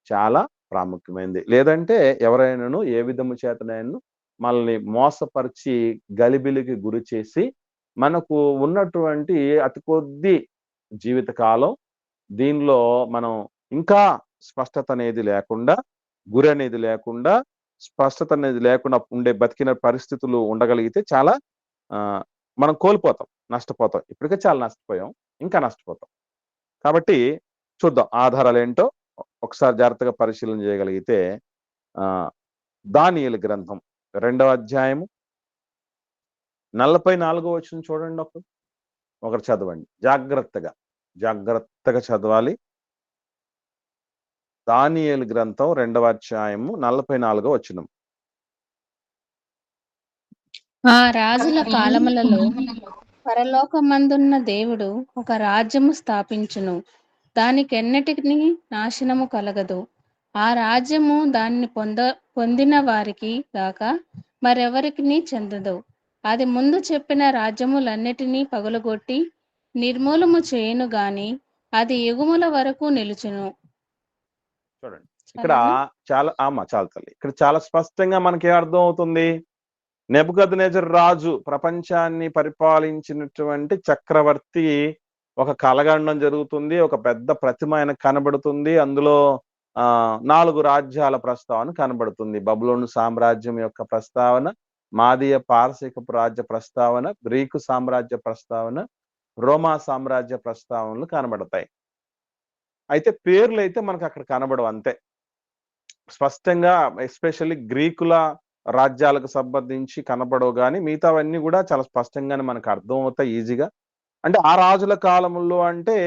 చాలా ప్రాముఖ్యమైనది. లేదంటే ఎవరైనాను ఏ విధము చేతనైనా మనల్ని మోసపరిచి గలిబిలికి గురి చేసి మనకు ఉన్నటువంటి అతి కొద్ది జీవితకాలం దీనిలో మనం ఇంకా స్పష్టత అనేది లేకుండా, గురి అనేది లేకుండా, స్పష్టత అనేది లేకుండా ఉండే బతికిన పరిస్థితులు ఉండగలిగితే చాలా మనం కోల్పోతాం, నష్టపోతాం. ఇప్పటికే చాలా నష్టపోయాం, ఇంకా నష్టపోతాం. కాబట్టి చూద్దాం ఆధారాలు ఏంటో ఒకసారి జాగ్రత్తగా పరిశీలన చేయగలిగితే దానియేలు గ్రంథం 2వ అధ్యాయము 44వ వచనం చూడండి. ఒకరు చదవండి, జాగ్రత్తగా చదవాలి. దానియేలు గ్రంథం 2వ అధ్యాయము 44వ వచనం. ఆ రాజుల కాలములలో పరలోకమందున్న దేవుడు ఒక రాజ్యము స్థాపించును, దానికెన్నటికి నాశనము కలగదు. ఆ రాజ్యము దానిని పొందిన వారికి గాక మరెవరికి చెందదు. అది ముందు చెప్పిన రాజ్యములన్నిటినీ పగులగొట్టి నిర్మూలము చేయును గాని అది యుగముల వరకు నిలుచును. చూడండి ఇక్కడ చదవనా? చాలా తల్లి, ఇక్కడ చాలా స్పష్టంగా మనకి అర్థం అవుతుంది. నెబుకద్నెజర్ రాజు, ప్రపంచాన్ని పరిపాలించినటువంటి చక్రవర్తి ఒక కలగండం జరుగుతుంది. ఒక పెద్ద ప్రతిమ ఆయన కనబడుతుంది. అందులో 4 రాజ్యాల ప్రస్తావన కనబడుతుంది. బబులోను సామ్రాజ్యం యొక్క ప్రస్తావన, మాదీయ పారసీకపు రాజ్య ప్రస్తావన, గ్రీకు సామ్రాజ్య ప్రస్తావన, రోమా సామ్రాజ్య ప్రస్తావనలు కనబడతాయి. అయితే పేర్లు అయితే మనకు అక్కడ కనబడవు అంతే స్పష్టంగా. ఎస్పెషల్లీ గ్రీకుల రాజ్యాలకు సంబంధించి కనబడవు, కానీ మిగతావన్నీ కూడా చాలా స్పష్టంగానే మనకు అర్థం అవుతాయి ఈజీగా. అంటే ఆ రాజుల కాలంలో అంటే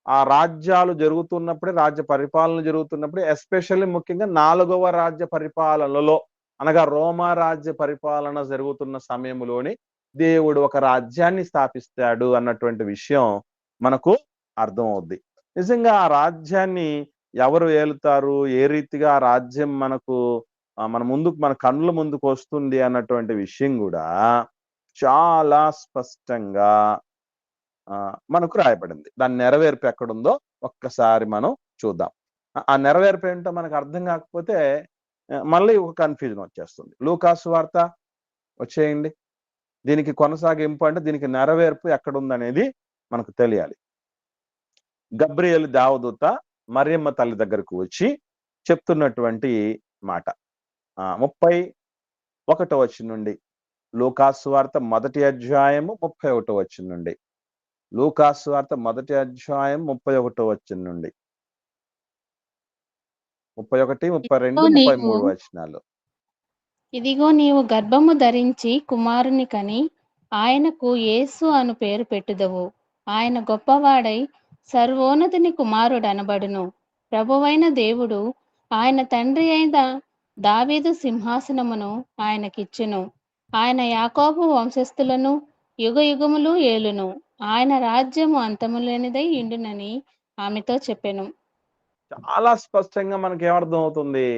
ఆ రాజ్యాలు జరుగుతున్నప్పుడే, రాజ్య పరిపాలన జరుగుతున్నప్పుడే, ఎస్పెషల్లీ ముఖ్యంగా 4వ రాజ్య పరిపాలనలో అనగా రోమా రాజ్య పరిపాలన జరుగుతున్న సమయంలోనే దేవుడు ఒక రాజ్యాన్ని స్థాపిస్తాడు అన్నటువంటి విషయం మనకు అర్థం అవుద్ది. నిజంగా ఆ రాజ్యాన్ని ఎవరు ఏలుతారు, ఏ రీతిగా ఆ రాజ్యం మనకు మన కన్నుల ముందుకు వస్తుంది అన్నటువంటి విషయం కూడా చాలా స్పష్టంగా మనకు రాయబడింది. దాని నెరవేర్పు ఎక్కడుందో ఒక్కసారి మనం చూద్దాం. ఆ నెరవేర్పు ఏంటో మనకు అర్థం కాకపోతే మళ్ళీ ఒక కన్ఫ్యూజన్ వచ్చేస్తుంది. లూకాసు వార్త వచ్చేయండి. దీనికి కొనసాగింపు అంటే దీనికి నెరవేర్పు ఎక్కడుందనేది మనకు తెలియాలి. గబ్రియేలు దేవదూత మరియమ్మ తల్లి దగ్గరకు వచ్చి చెప్తున్నటువంటి మాట 31వ వచనం నుండి, లూకాసు వార్త 1వ అధ్యాయము 31వ వచనం నుండి, లూకాసు వార్త 1వ అధ్యాయం 31వ వచనం నుండి 31, 32, 33 వచనాలు. ఇదిగో నీవు గర్భము ధరించి కుమారుని కని ఆయనకు యేసు అను పేరు పెట్టుదవు. ఆయన గొప్పవాడై సర్వోన్నతుని కుమారుడు అనబడును. ప్రభువైన దేవుడు ఆయన తండ్రి అయిన దావీదు సింహాసనమును ఆయనకిచ్చెను. ఆయన యాకోబు వంశస్థులను యుగ యుగములు ఏలును. ఆయన రాజ్యము అంతములేనిదై ఇండునని ఆమెతో చెప్పెను. చాలా స్పష్టంగా మనకి ఏమర్థం అవుతుంది?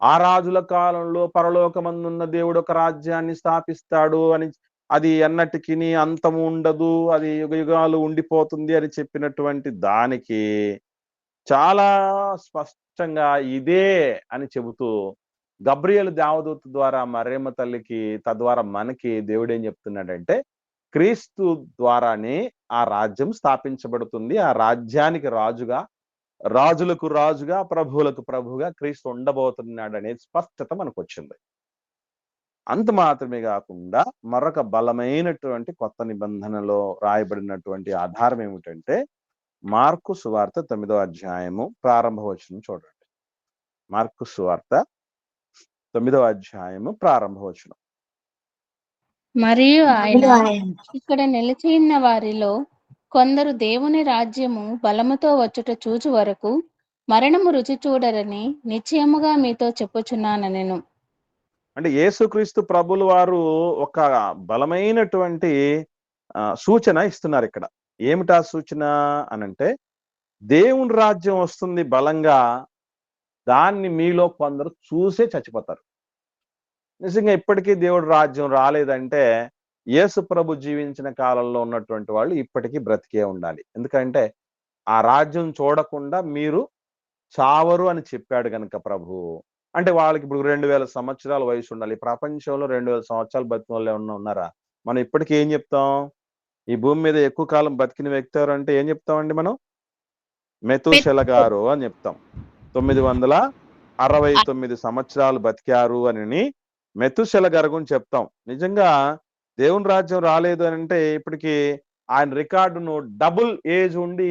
ఆ రాజుల కాలంలో పరలోకమందున్న దేవుడు ఒక రాజ్యాన్ని స్థాపిస్తాడు అని, అది ఎన్నటికి అంతము ఉండదు, అది యుగ యుగాలు ఉండిపోతుంది అని చెప్పినటువంటి దానికి చాలా స్పష్టంగా ఇదే అని చెబుతూ గబ్రియేలు దేవదూత ద్వారా మరియమ్మ తల్లికి, తద్వారా మనకి దేవుడు ఏం చెప్తున్నాడంటే క్రీస్తు ద్వారానే ఆ రాజ్యం స్థాపించబడుతుంది. ఆ రాజ్యానికి రాజుగా, రాజులకు రాజుగా, ప్రభువులకు ప్రభువుగా క్రీస్తు ఉండబోతున్నాడు అనే స్పష్టత మనకు వచ్చింది. అంత మాత్రమే కాకుండా మరొక బలమైనటువంటి కొత్త నిబంధనలో రాయబడినటువంటి ఆధారం ఏమిటంటే మార్కు సువార్త 9వ అధ్యాయము ప్రారంభ వచనం చూడండి. మార్కు సువార్త 9వ అధ్యాయము ప్రారంభ వచనం. మరియు ఆయన ఇక్కడ నిలిచి ఉన్న వారిలో కొందరు దేవుని రాజ్యము బలముతో వచ్చుట చూచు వరకు మరణము రుచి చూడరని నిశ్చయముగా మీతో చెప్పుచున్నానెను. అంటే యేసుక్రీస్తు ప్రభులు వారు ఒక బలమైనటువంటి సూచన ఇస్తున్నారు ఇక్కడ. ఏమిటా సూచన అనంటే, దేవుని రాజ్యం వస్తుంది బలంగా, దాన్ని మీలో కొందరు చూసే చచ్చిపోతారు. నిజంగా ఇప్పటికీ దేవుడు రాజ్యం రాలేదంటే యేసు ప్రభు జీవించిన కాలంలో ఉన్నటువంటి వాళ్ళు ఇప్పటికీ బ్రతికే ఉండాలి. ఎందుకంటే ఆ రాజ్యం చూడకుండా మీరు చావరు అని చెప్పాడు కనుక ప్రభు. అంటే వాళ్ళకి ఇప్పుడు 2000 సంవత్సరాల వయసు ఉండాలి. ప్రపంచంలో 2000 సంవత్సరాలు బతికిన వాళ్ళు ఏమన్నా ఉన్నారా? మనం ఇప్పటికీ ఏం చెప్తాం? ఈ భూమి మీద ఎక్కువ కాలం బతికిన వ్యక్తి ఎవరు అంటే ఏం చెప్తామండి మనం? మెతూషెల గారు అని చెప్తాం. 969 సంవత్సరాలు బతికారు అని మెతూషెల గారి గురించి చెప్తాం. నిజంగా దేవుని రాజ్యం రాలేదు అని అంటే ఇప్పటికి ఆయన రికార్డును డబుల్ ఏజ్ ఉండి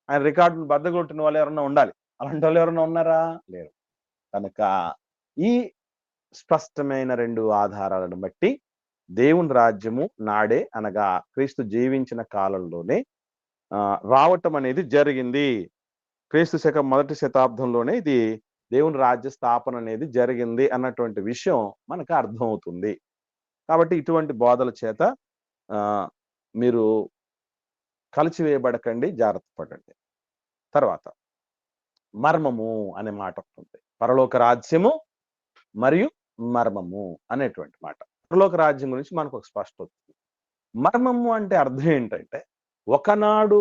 ఆయన రికార్డును బద్దగొట్టిన వాళ్ళు ఎవరన్నా ఉండాలి. అలాంటి వాళ్ళు ఎవరన్నా ఉన్నారా? లేరు. కనుక ఈ స్పష్టమైన 2 ఆధారాలను బట్టి దేవుని రాజ్యము నాడే అనగా క్రీస్తు జీవించిన కాలంలోనే రావటం అనేది జరిగింది. క్రీస్తు శకం 1వ శతాబ్దంలోనే ఇది దేవుని రాజ్య స్థాపన అనేది జరిగింది అన్నటువంటి విషయం మనకు అర్థమవుతుంది. కాబట్టి ఇటువంటి బోధల చేత మీరు కలిసివేయబడకండి, జాగ్రత్త పడండి. తర్వాత మర్మము అనే మాట ఉంటుంది. పరలోక రాజ్యము మరియు మర్మము అనేటువంటి మాట. పరలోక రాజ్యం గురించి మనకు ఒక స్పష్టత వస్తుంది. మర్మము అంటే అర్థం ఏంటంటే ఒకనాడు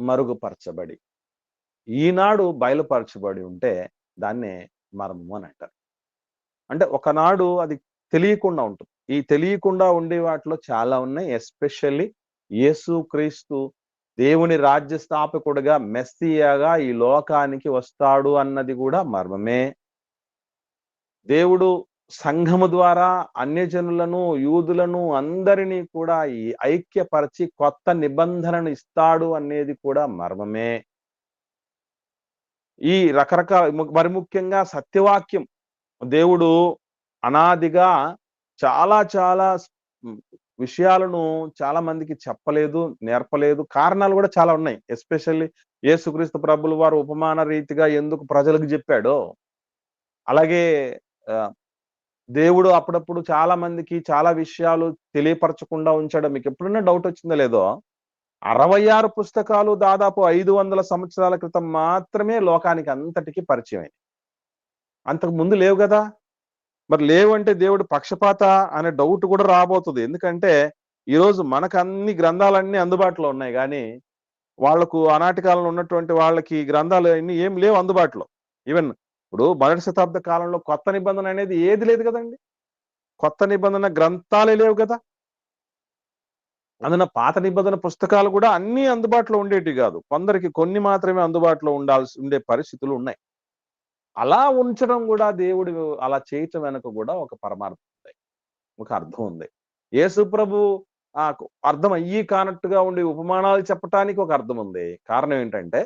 మరుగుపరచబడి ఈనాడు బయలుపరచబడి ఉంటే దాన్నే మర్మము అని అంటారు. అంటే ఒకనాడు అది తెలియకుండా ఉంటుంది. ఈ తెలియకుండా ఉండే వాటిలో చాలా ఉన్నాయి. ఎస్పెషల్లీ యేసుక్రీస్తు దేవుని రాజ్య స్థాపకుడిగా మెస్సియాగా ఈ లోకానికి వస్తాడు అన్నది కూడా మర్మమే. దేవుడు సంఘము ద్వారా అన్యజనులను యూదులను అందరినీ కూడా ఈ ఐక్యపరిచి కొత్త నిబంధనను ఇస్తాడు అనేది కూడా మర్మమే. ఈ రకరకాల మరి ముఖ్యంగా సత్యవాక్యం దేవుడు అనాదిగా చాలా చాలా విషయాలను చాలా మందికి చెప్పలేదు, నేర్పలేదు. కారణాలు కూడా చాలా ఉన్నాయి. ఎస్పెషల్లీ యేసుక్రీస్తు ప్రభుల వారు ఉపమాన రీతిగా ఎందుకు ప్రజలకు చెప్పాడో, అలాగే దేవుడు అప్పుడప్పుడు చాలా మందికి చాలా విషయాలు తెలియపరచకుండా ఉంచాడు. మీకు ఎప్పుడైనా డౌట్ వచ్చిందో లేదో, 66 పుస్తకాలు దాదాపు 500 సంవత్సరాల క్రితం మాత్రమే లోకానికి అంతటికి పరిచయం అయింది. అంతకు ముందు లేవు కదా. మరి లేవు అంటే దేవుడు పక్షపాత అనే డౌట్ కూడా రాబోతుంది. ఎందుకంటే ఈరోజు మనకు అన్ని గ్రంథాలన్నీ అందుబాటులో ఉన్నాయి, కానీ వాళ్లకు ఆనాటి కాలంలో ఉన్నటువంటి వాళ్ళకి గ్రంథాలు అన్ని ఏం లేవు అందుబాటులో. ఈవెన్ ఇప్పుడు మొదటి శతాబ్ద కాలంలో కొత్త నిబంధన అనేది ఏది లేదు కదండి. కొత్త నిబంధన గ్రంథాలే లేవు కదా. అందున పాత నిబంధన పుస్తకాలు కూడా అన్ని అందుబాటులో ఉండేటివి కాదు. కొందరికి కొన్ని మాత్రమే అందుబాటులో ఉండే పరిస్థితులు ఉన్నాయి. అలా ఉంచడం కూడా దేవుడు అలా చేయటం వెనక కూడా ఒక పరమార్థం ఉంది, ఒక అర్థం ఉంది. యేసు ప్రభు అర్థం అయ్యి కానట్టుగా ఉండే ఉపమానాలు చెప్పటానికి ఒక అర్థం ఉంది. కారణం ఏంటంటే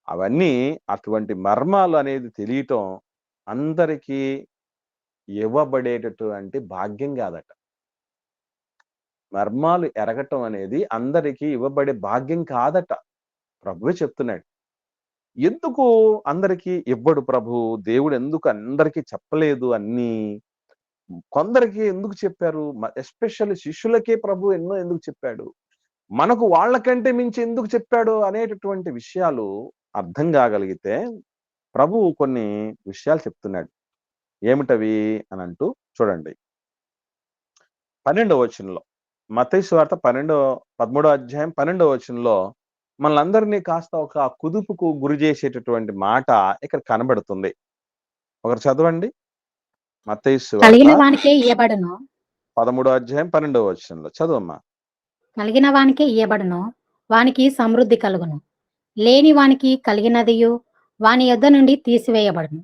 అవన్నీ అటువంటి మర్మాలు అనేది తెలియటం అందరికీ ఇవ్వబడేటటువంటి భాగ్యం కాదట. మర్మాలు ఎరగటం అనేది అందరికీ ఇవ్వబడే భాగ్యం కాదట. ప్రభువే చెప్తున్నాడు. ఎందుకు అందరికీ ఇవ్వడు ప్రభు? దేవుడు ఎందుకు అందరికీ చెప్పలేదు అన్ని? కొందరికి ఎందుకు చెప్పారు? ఎస్పెషల్లీ శిష్యులకే ప్రభు ఎన్నో ఎందుకు చెప్పాడు? మనకు వాళ్ళకంటే మించి ఎందుకు చెప్పాడు అనేటటువంటి విషయాలు అర్థం కాగలిగితే ప్రభు కొన్ని విషయాలు చెప్తున్నాడు. ఏమిటవి అని అంటూ చూడండి. 12వ వచనంలో, మత్తయి సువార్త 13వ అధ్యాయం 12వ వచనంలో మనలందరినీ కాస్త ఒక కుదుపుకు గురి చేసేటటువంటి మాట ఇక్కడ కనబడుతుంది. ఒకరు చదవండి. మత్తయి సువార్త కలిగిన వానికే ఇయ్యబడును. 13వ అధ్యాయం 12వ వచనంలో చదవమ్మా. కలిగిన వానికే ఇయ్యబడును, వానికి సమృద్ధి కలుగును. లేని వానికి కలిగినదియు వాని యొద్ద నుండి తీసివేయబడును.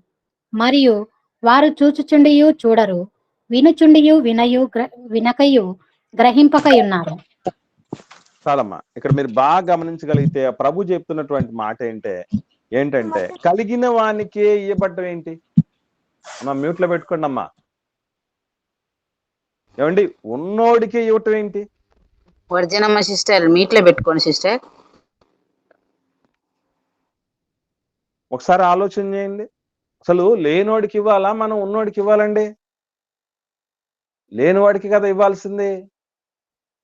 మరియు వారు చూచుచుండియు చూడరు, వినుచుండియు వినకయు గ్రహింపకయున్నారు. చాలమ్మా. ఇక్కడ మీరు బాగా గమనించగలిగితే ప్రభు చెప్తున్నటువంటి మాట ఏంటంటే కలిగిన వానికే ఇయ్యబడ్డం ఏంటి? అమ్మా మ్యూట్ లో పెట్టుకోండి అమ్మా. ఏమండి, ఉన్నోడికే ఇవ్వటం ఏంటి? వర్జనమ్మ సిస్టర్ మీట్లో పెట్టుకోండి సిస్టర్. ఒకసారి ఆలోచన చేయండి. అసలు లేనోడికి ఇవ్వాలా, మనం ఉన్నోడికి ఇవ్వాలండి? లేనివాడికి కదా ఇవ్వాల్సింది.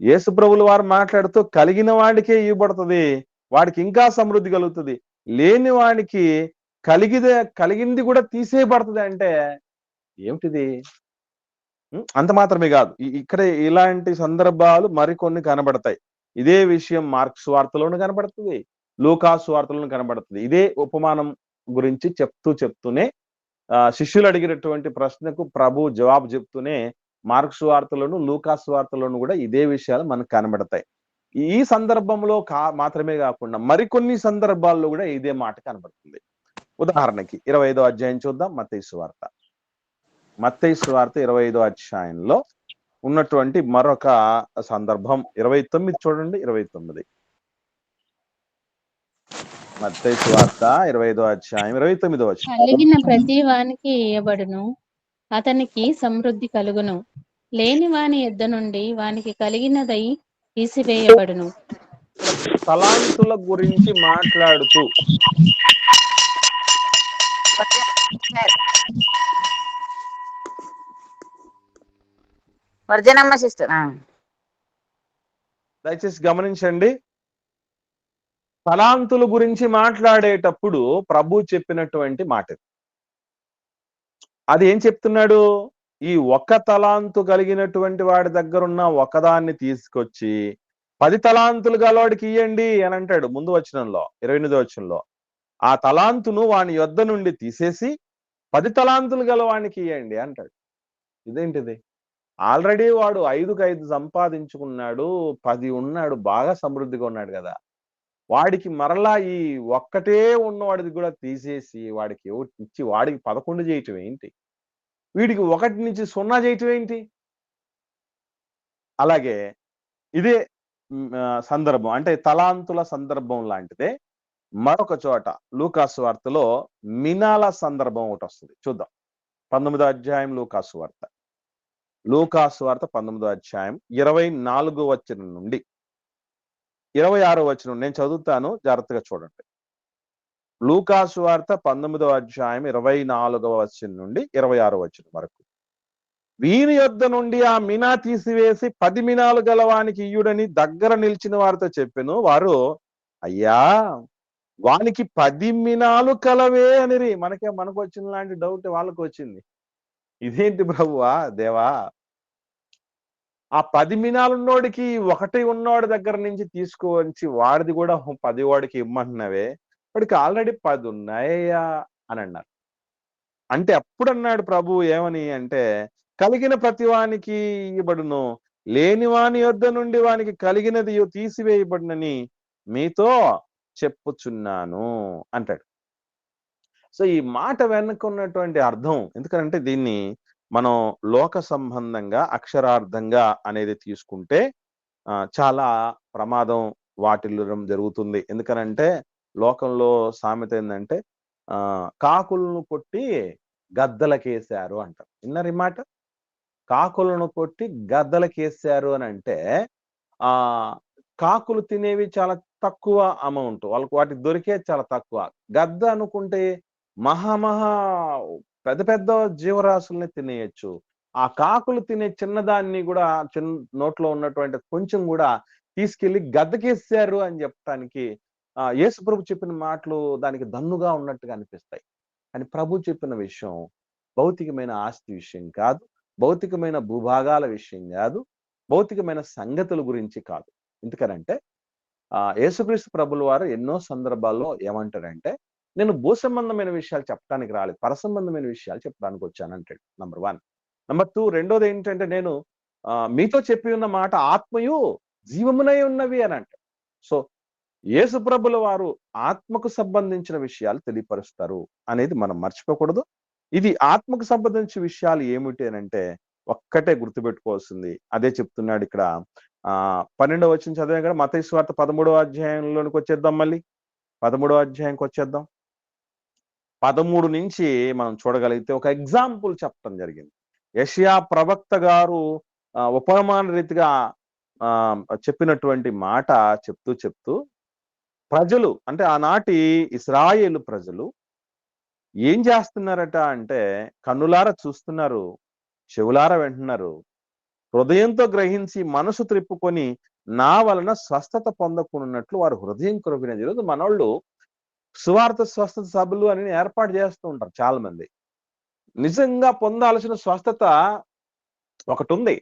యేసు ప్రభుల వారు మాట్లాడుతూ కలిగిన వాడికే ఇవ్వబడుతుంది, వాడికి ఇంకా సమృద్ధి కలుగుతుంది. లేని వాడికి కలిగింది కూడా తీసేయబడుతుంది అంటే ఏమిటిది? అంత మాత్రమే కాదు, ఇక్కడ ఇలాంటి సందర్భాలు మరికొన్ని కనబడతాయి. ఇదే విషయం మార్క్స్ వార్తలోను కనబడుతుంది, లూకాసు వార్తలోను కనబడుతుంది. ఇదే ఉపమానం గురించి చెప్తూనే శిష్యులు అడిగినటువంటి ప్రశ్నకు ప్రభు జవాబు చెప్తూనే మార్క్స్ వార్తలోను లూకాసు వార్తలోను కూడా ఇదే విషయాలు మనకు కనబడతాయి. ఈ సందర్భంలో మాత్రమే కాకుండా మరికొన్ని సందర్భాల్లో కూడా ఇదే మాట కనబడుతుంది. ఉదాహరణకి 25వ అధ్యాయం చూద్దాం. మత్తయి సువార్త 25వ అధ్యాయంలో ఉన్నటువంటి మరొక సందర్భం 29 చూడండి. 29 మత్తయి సువార్త 25వ అధ్యాయం 29వ వచనం. కలిగిన ప్రతి వానికి ఇయ్యబడును, అతనికి సమృద్ధి కలుగును. లేని వాని యొద్ద నుండి వానికి కలిగినదై తీసివేయబడును. తలాంతుల గురించి మాట్లాడుతూ వర్జనమ్మ సిస్టర్ దయచేసి గమనించండి. తలాంతుల గురించి మాట్లాడేటప్పుడు ప్రభు చెప్పినటువంటి మాట ఇది. అది ఏం చెప్తున్నాడు? ఈ ఒక్క తలాంతు కలిగినటువంటి వాడి దగ్గర ఉన్న ఒకదాన్ని తీసుకొచ్చి 10 తలాంతులు గలవాడికి ఇయ్యండి అని అంటాడు ముందు వచనంలో, 28వ వచనంలో. ఆ తలాంతును వాని యొద్ద నుండి తీసేసి 10 తలాంతులు గలవానికి ఇయ్యండి అంటాడు. ఇదేంటిది? ఆల్రెడీ వాడు 5కి 5 సంపాదించుకున్నాడు, 10 ఉన్నాడు, బాగా సమృద్ధిగా ఉన్నాడు కదా. వాడికి మరలా ఈ ఒక్కటే ఉన్నవాడిది కూడా తీసేసి వాడికి ఇచ్చి వాడికి 11 చేయటం ఏంటి? వీడికి 1 నుంచి 0 చేయటం ఏంటి? అలాగే ఇదే సందర్భం అంటే తలాంతుల సందర్భం లాంటిదే మరొక చోట లూకాసు వార్తలో మినాల సందర్భం ఒకటి వస్తుంది. చూద్దాం. 19వ అధ్యాయం లూకాసు వార్త 19వ అధ్యాయం 24వ వచనం నుండి 26వ వచనం నేను చదువుతాను, జాగ్రత్తగా చూడండి. లూకాసు వార్త 19వ అధ్యాయం 24వ వచనం నుండి 26వ వచనం వరకు. వీని యొద్ద నుండి ఆ మినా తీసివేసి 10 మినాలు గలవానికి ఇయ్యుడని దగ్గర నిలిచిన వారితో చెప్పెను. వారు, అయ్యా వానికి 10 మినాలు కలవే అనిరి. మనకు వచ్చిన లాంటి డౌట్ వాళ్ళకు వచ్చింది. ఇదేంటి ప్రభువా దేవా, ఆ 10 మినాలున్నోడికి 1 ఉన్నవాడి దగ్గర నుంచి తీసుకువచ్చి వాడిది కూడా 10 వాడికి ఇమ్మంటున్నావే, వాడికి ఆల్రెడీ 10 ఉన్నాయ్యా అని అన్నారు. అంటే అప్పుడన్నాడు ప్రభు ఏమని అంటే, కలిగిన ప్రతి వానికి ఇవ్వబడును, లేని వాని యొద్ద నుండి వానికి కలిగినది తీసివేయబడినని మీతో చెప్పుచున్నాను అంటాడు. సో ఈ మాట వెనుకున్నటువంటి అర్థం, ఎందుకంటే దీన్ని మనం లోక సంబంధంగా అక్షరార్థంగా అనేది తీసుకుంటే చాలా ప్రమాదం వాటిల్లడం జరుగుతుంది. ఎందుకనంటే లోకంలో సామెత ఏంటంటే కాకులను కొట్టి గద్దలకేశారు అంటారు. విన్నారు ఈ మాట? కాకులను కొట్టి గద్దలకేశారు అని అంటే కాకులు తినేవి చాలా తక్కువ అమౌంట్, వాళ్ళకు వాటికి దొరికేది చాలా తక్కువ. గద్ద అనుకుంటే మహా పెద్ద పెద్ద జీవరాశుల్ని తినేయచ్చు. ఆ కాకులు తినే చిన్నదాన్ని కూడా నోట్లో ఉన్నటువంటి కొంచెం కూడా తీసుకెళ్లి గద్దకేసారు అని చెప్పడానికి యేసు ప్రభు చెప్పిన మాటలు దానికి దన్నుగా ఉన్నట్టుగా అనిపిస్తాయి. కానీ ప్రభు చెప్పిన విషయం భౌతికమైన ఆస్తి విషయం కాదు, భౌతికమైన భూభాగాల విషయం కాదు, భౌతికమైన సంగతుల గురించి కాదు. ఎందుకనంటే యేసుక్రీస్తు ప్రభుల వారు ఎన్నో సందర్భాల్లో ఏమంటారంటే, నేను భూసంబంధమైన విషయాలు చెప్పడానికి రాలేదు, పరసంబంధమైన విషయాలు చెప్పడానికి వచ్చాను అంటాడు. నంబర్ 1. నంబర్ 2, రెండోది ఏంటంటే, నేను మీతో చెప్పి ఉన్న మాట ఆత్మయు జీవమునై ఉన్నవి అని అంటాడు. సో యేసు ప్రభుల వారు ఆత్మకు సంబంధించిన విషయాలు తెలియపరుస్తారు అనేది మనం మర్చిపోకూడదు. ఇది ఆత్మకు సంబంధించిన విషయాలు ఏమిటి అని అంటే ఒక్కటే గుర్తుపెట్టుకోవాల్సింది. అదే చెప్తున్నాడు ఇక్కడ. 12వ వచనం చదివాం కదా, మత్తయి సువార్త 13వ అధ్యాయంలోనికి వచ్చేద్దాం. మళ్ళీ 13వ అధ్యాయంకి వచ్చేద్దాం. 13 నుంచి మనం చూడగలిగితే ఒక ఎగ్జాంపుల్ చెప్పడం జరిగింది. యెషయా ప్రవక్త గారు ఉపమాన రీతిగా చెప్పినటువంటి మాట చెప్తూ ప్రజలు అంటే ఆనాటి ఇశ్రాయేలు ప్రజలు ఏం చేస్తున్నారట అంటే, కన్నులారా చూస్తున్నారు, చెవులారా వింటున్నారు, హృదయంతో గ్రహించి మనసు త్రిప్పుకొని నా వలన స్వస్థత పొందకున్నట్లు వారు హృదయం కొరిగినది. ఈరోజు మనోళ్ళు సువార్త స్వస్థత సభలు అని ఏర్పాటు చేస్తూ ఉంటారు చాలా మంది. నిజంగా పొందాల్సిన స్వస్థత ఒకటి ఉంది,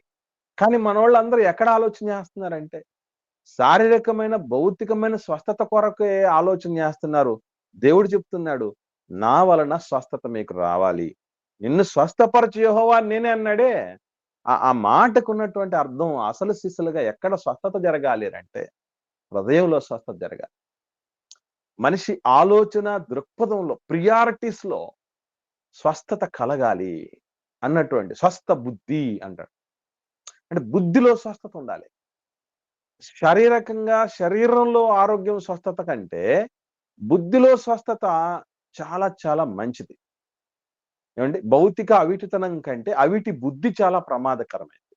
కానీ మనోళ్ళందరూ ఎక్కడ ఆలోచన చేస్తున్నారంటే శారీరకమైన భౌతికమైన స్వస్థత కొరకే ఆలోచన చేస్తున్నారు. దేవుడు చెప్తున్నాడు, నా వలన స్వస్థత మీకు రావాలి, నిన్ను స్వస్థపరచు యెహోవా నేనే అన్నాడే. ఆ మాటకు ఉన్నటువంటి అర్థం అసలు సిసలుగా ఎక్కడ స్వస్థత జరగాలి అంటే హృదయంలో స్వస్థత జరగాలి. మనిషి ఆలోచన దృక్పథంలో ప్రియారిటీస్ లో స్వస్థత కలగాలి అన్నటువంటి స్వస్థ బుద్ధి అంటాడు. అంటే బుద్ధిలో స్వస్థత ఉండాలి. శారీరకంగా శరీరంలో ఆరోగ్యం స్వస్థత కంటే బుద్ధిలో స్వస్థత చాలా చాలా మంచిది. ఏమంటే భౌతిక అవిటితనం కంటే అవిటి బుద్ధి చాలా ప్రమాదకరమైనది,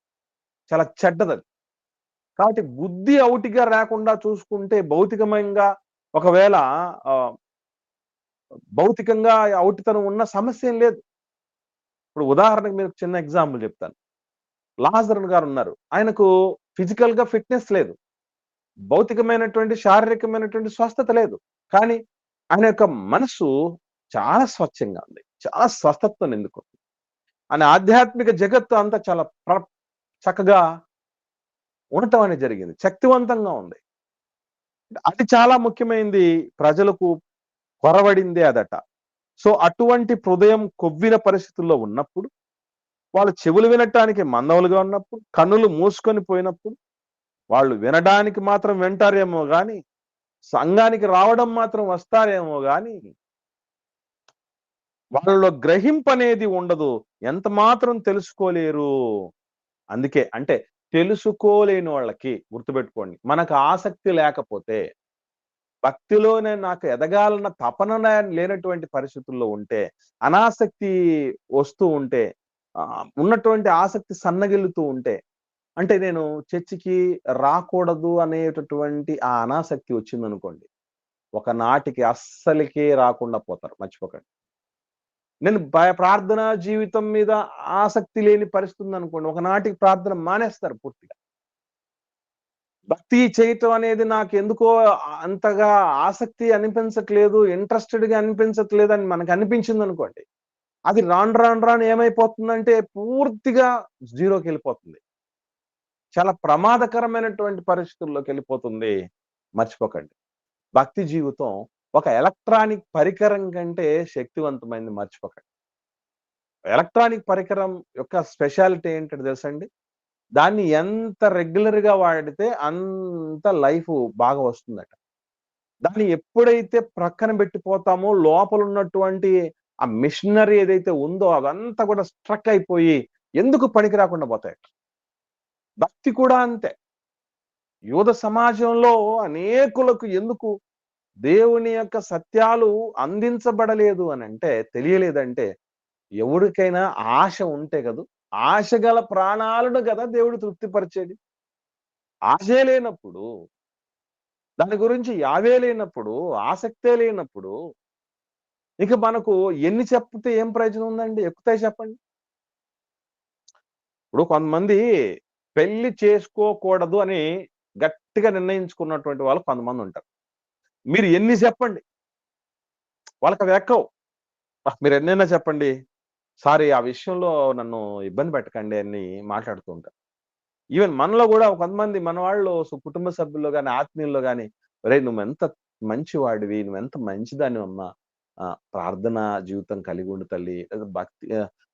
చాలా చెడ్డది. కాబట్టి బుద్ధి అవుటిగా రాకుండా చూసుకుంటే భౌతికంగా ఒకవేళ భౌతికంగా అవుటితనం ఉన్న సమస్య ఏం లేదు. ఇప్పుడు ఉదాహరణకు మీరు చిన్న ఎగ్జాంపుల్ చెప్తాను. లాజరు గారు ఉన్నారు, ఆయనకు ఫిజికల్ గా ఫిట్నెస్ లేదు, భౌతికమైనటువంటి శారీరకమైనటువంటి స్వస్థత లేదు. కానీ ఆయన యొక్క మనసు చాలా స్వచ్ఛంగా ఉంది. చాలా స్వస్థతతో నిండుకుంది. ఆయన ఆధ్యాత్మిక జగత్తు అంతా చాలా చక్కగా ఉండటం అనేది జరిగింది. శక్తివంతంగా ఉంది. అది చాలా ముఖ్యమైనది. ప్రజలకు కొరవడిందే అదట. సో అటువంటి హృదయం కొవ్విన పరిస్థితుల్లో ఉన్నప్పుడు, వాళ్ళు చెవులు వినటానికి మందవులుగా ఉన్నప్పుడు, కన్నులు మూసుకొని పోయినప్పుడు, వాళ్ళు వినడానికి మాత్రం వింటారేమో గాని, సంఘానికి రావడం మాత్రం వస్తారేమో గాని, వాళ్ళలో గ్రహింపు అనేది ఉండదు. ఎంత మాత్రం తెలుసుకోలేరు. అందుకే అంటే తెలుసుకోలేని వాళ్ళకి గుర్తుపెట్టుకోండి, మనకు ఆసక్తి లేకపోతే, భక్తిలోనే నాకు ఎదగాలన్న తపన లేనటువంటి పరిస్థితుల్లో ఉంటే, అనాసక్తి వస్తూ ఉంటే, ఉన్నటువంటి ఆసక్తి సన్నగిల్లుతూ ఉంటే, అంటే నేను చర్చికి రాకూడదు అనేటటువంటి ఆ అనాసక్తి వచ్చిందనుకోండి, ఒకనాటికి అస్సలకే రాకుండా పోతారు. మర్చిపోకండి. నేను ప్రార్థన జీవితం మీద ఆసక్తి లేని పరిస్థితి ఉందనుకోండి, ఒకనాటికి ప్రార్థన మానేస్తారు పూర్తిగా. భక్తి చేయటం అనేది నాకు ఎందుకో అంతగా ఆసక్తి అనిపించట్లేదు, ఇంట్రెస్టెడ్ గా అనిపించట్లేదు అని మనకు అనిపించింది అనుకోండి, అది రాను ఏమైపోతుందంటే పూర్తిగా జీరోకి వెళ్ళిపోతుంది. చాలా ప్రమాదకరమైనటువంటి పరిస్థితుల్లోకి వెళ్ళిపోతుంది. మర్చిపోకండి, భక్తి జీవితం ఒక ఎలక్ట్రానిక్ పరికరం కంటే శక్తివంతమైంది. మర్చిపోకండి. ఎలక్ట్రానిక్ పరికరం యొక్క స్పెషాలిటీ ఏంటంటే తెలుసండి, దాన్ని ఎంత రెగ్యులర్ గా వాడితే అంత లైఫ్ బాగా వస్తుందట. దాన్ని ఎప్పుడైతే ప్రక్కన పెట్టిపోతామో, లోపల ఉన్నటువంటి ఆ మిషనరీ ఏదైతే ఉందో అదంతా కూడా స్ట్రక్ అయిపోయి ఎందుకు పనికి రాకుండా పోతాయట. భక్తి కూడా అంతే. యూద సమాజంలో అనేకులకు ఎందుకు దేవుని యొక్క సత్యాలు అందించబడలేదు అని అంటే, తెలియలేదంటే, ఎవరికైనా ఆశ ఉంటే కదూ, ఆశ గల ప్రాణాలను కదా దేవుడు తృప్తిపరిచేది. ఆశే లేనప్పుడు, దాని గురించి యావే లేనప్పుడు, ఆసక్తే లేనప్పుడు, ఇక మనకు ఎన్ని చెప్తే ఏం ప్రయోజనం ఉందండి? ఎక్కుతాయి చెప్పండి. ఇప్పుడు కొంతమంది పెళ్లి చేసుకోకూడదు అని గట్టిగా నిర్ణయించుకున్నటువంటి వాళ్ళు కొంతమంది ఉంటారు. మీరు ఎన్ని చెప్పండి, వాళ్ళకి అవి ఎక్కవు. మీరు ఎన్నైనా చెప్పండి, సారీ ఆ విషయంలో నన్ను ఇబ్బంది పెట్టకండి అని మాట్లాడుతూ ఉంటారు. ఈవెన్ మనలో కూడా కొంతమంది మన వాళ్ళు కుటుంబ సభ్యుల్లో గాని, ఆత్మీయుల్లో గాని, "ఒరేయ్ నువ్వెంత మంచివాడివి, నువ్వెంత మంచిదానివి అమ్మా, ప్రార్థన జీవితం కలిగి ఉండు తల్లి, లేదా భక్తి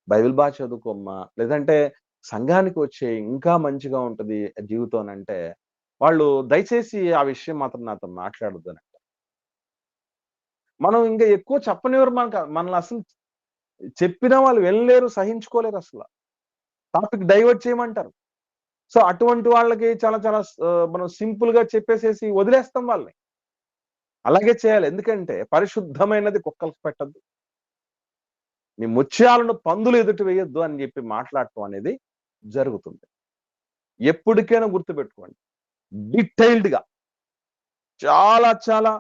బైబిల్ బాగా చదువుకోమ్మా, లేదంటే సంఘానికి వచ్చేయి ఇంకా మంచిగా ఉంటది జీవితం" అని అంటే, వాళ్ళు దయచేసి ఆ విషయం మాత్రం నాతో మాట్లాడొద్దు అని. మనం ఇంకా ఎక్కువ చెప్పనివ్వరు. మనల్ని అసలు చెప్పినా వాళ్ళు వెళ్ళలేరు, సహించుకోలేరు అసలు. టాపిక్ డైవర్ట్ చేయమంటారు. సో అటువంటి వాళ్ళకి చాలా చాలా మనం సింపుల్ గా చెప్పేసేసి వదిలేస్తాం వాళ్ళని. అలాగే చేయాలి. ఎందుకంటే పరిశుద్ధమైనది కుక్కలకు పెట్టద్దు, నీ ముత్యాలను పందులు ఎదుటి వేయొద్దు అని చెప్పి మాట్లాడటం అనేది జరుగుతుంది. ఎప్పటికైనా గుర్తుపెట్టుకోండి, డీటెయిల్డ్ గా చాలా చాలా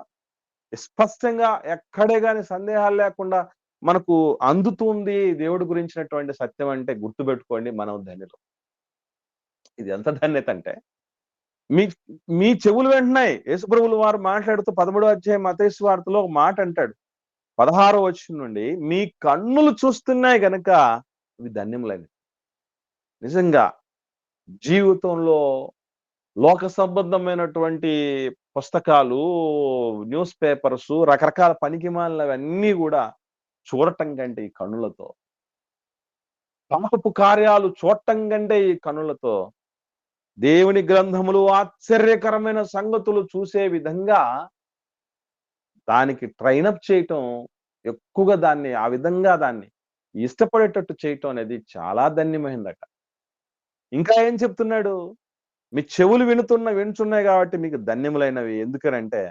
స్పష్టంగా ఎక్కడే గాని సందేహాలు లేకుండా మనకు అందుతుంది దేవుడి గురించినటువంటి సత్యం అంటే గుర్తుపెట్టుకోండి, మనం ధన్యులు. ఇది ఎంత ధన్యత అంటే, మీ మీ చెవులు వింటున్నాయి. యేసుప్రభులు వారు మాట్లాడుతూ 13వ అధ్యాయం మత్తయి సువార్తలో ఒక మాట అంటాడు, 16వ వచనం నుండి, మీ కన్నులు చూస్తున్నాయి గనక ఇవి ధన్యములైనవి. నిజంగా జీవితంలో లోక సంబంధమైనటువంటి పుస్తకాలు, న్యూస్ పేపర్స్, రకరకాల పనికిమాలినవన్నీ కూడా చూడటం కంటే ఈ కన్నులతో, పాపపు కార్యాలు చూడటం కంటే ఈ కన్నులతో, దేవుని గ్రంథములు ఆశ్చర్యకరమైన సంగతులు చూసే విధంగా దానికి ట్రైనప్ చేయటం, ఎక్కువగా దాన్ని ఆ విధంగా దాన్ని ఇష్టపడేటట్టు చేయటం అనేది చాలా ధన్యమైందట. ఇంకా ఏం చెప్తున్నాడు, మీ చెవులు వింటున్నాయి కాబట్టి మీకు ధన్యములైనవి. ఎందుకనంటే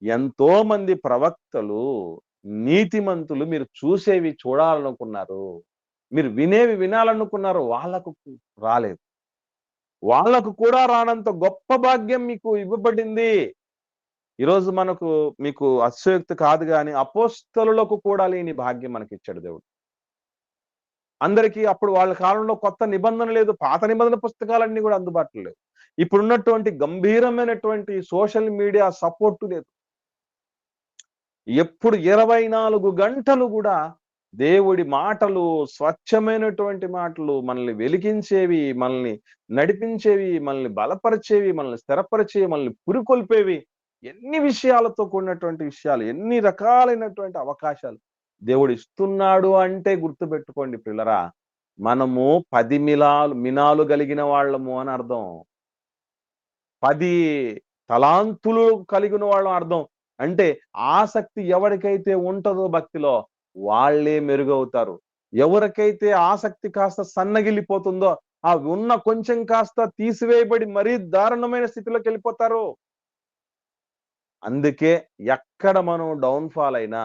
ఎంతో మంది ప్రవక్తలు, నీతిమంతులు మీరు చూసేవి చూడాలనుకున్నారు, మీరు వినేవి వినాలనుకున్నారు, వాళ్ళకు రాలేదు. వాళ్ళకు కూడా రానంత గొప్ప భాగ్యం మీకు ఇవ్వబడింది. ఈరోజు మీకు అతిశయోక్తి కాదు గాని, అపోస్తలులకు కూడా లేని భాగ్యం మనకి ఇచ్చాడు దేవుడు. అందరికీ అప్పుడు వాళ్ళ కాలంలో కొత్త నిబంధన లేదు, పాత నిబంధన పుస్తకాలన్నీ కూడా అందుబాటులో లేవు. ఇప్పుడున్నటువంటి గంభీరమైనటువంటి సోషల్ మీడియా సపోర్టు లేదు. ఎప్పుడు 24 గంటలు కూడా దేవుడి మాటలు, స్వచ్ఛమైనటువంటి మాటలు, మనల్ని వెలిగించేవి, మనల్ని నడిపించేవి, మనల్ని బలపరిచేవి, మనల్ని స్థిరపరిచేవి, మనల్ని పురికొల్పేవి, ఎన్ని విషయాలతో కూడినటువంటి విషయాలు, ఎన్ని రకాలైనటువంటి అవకాశాలు దేవుడు ఇస్తున్నాడు అంటే గుర్తుపెట్టుకోండి పిల్లరా, మనము 10 మినాలు కలిగిన వాళ్ళము అని అర్థం. 10 తలాంతులు కలిగిన వాళ్ళం అర్థం. అంటే ఆసక్తి ఎవరికైతే ఉంటుందో భక్తిలో వాళ్ళే మెరుగవుతారు. ఎవరికైతే ఆసక్తి కాస్త సన్నగిల్లిపోతుందో ఆ ఉన్న కొంచెం కాస్త తీసివేయబడి మరీ దారుణమైన స్థితిలోకి వెళ్ళిపోతారు. అందుకే ఎక్కడ మనం డౌన్ఫాల్ అయినా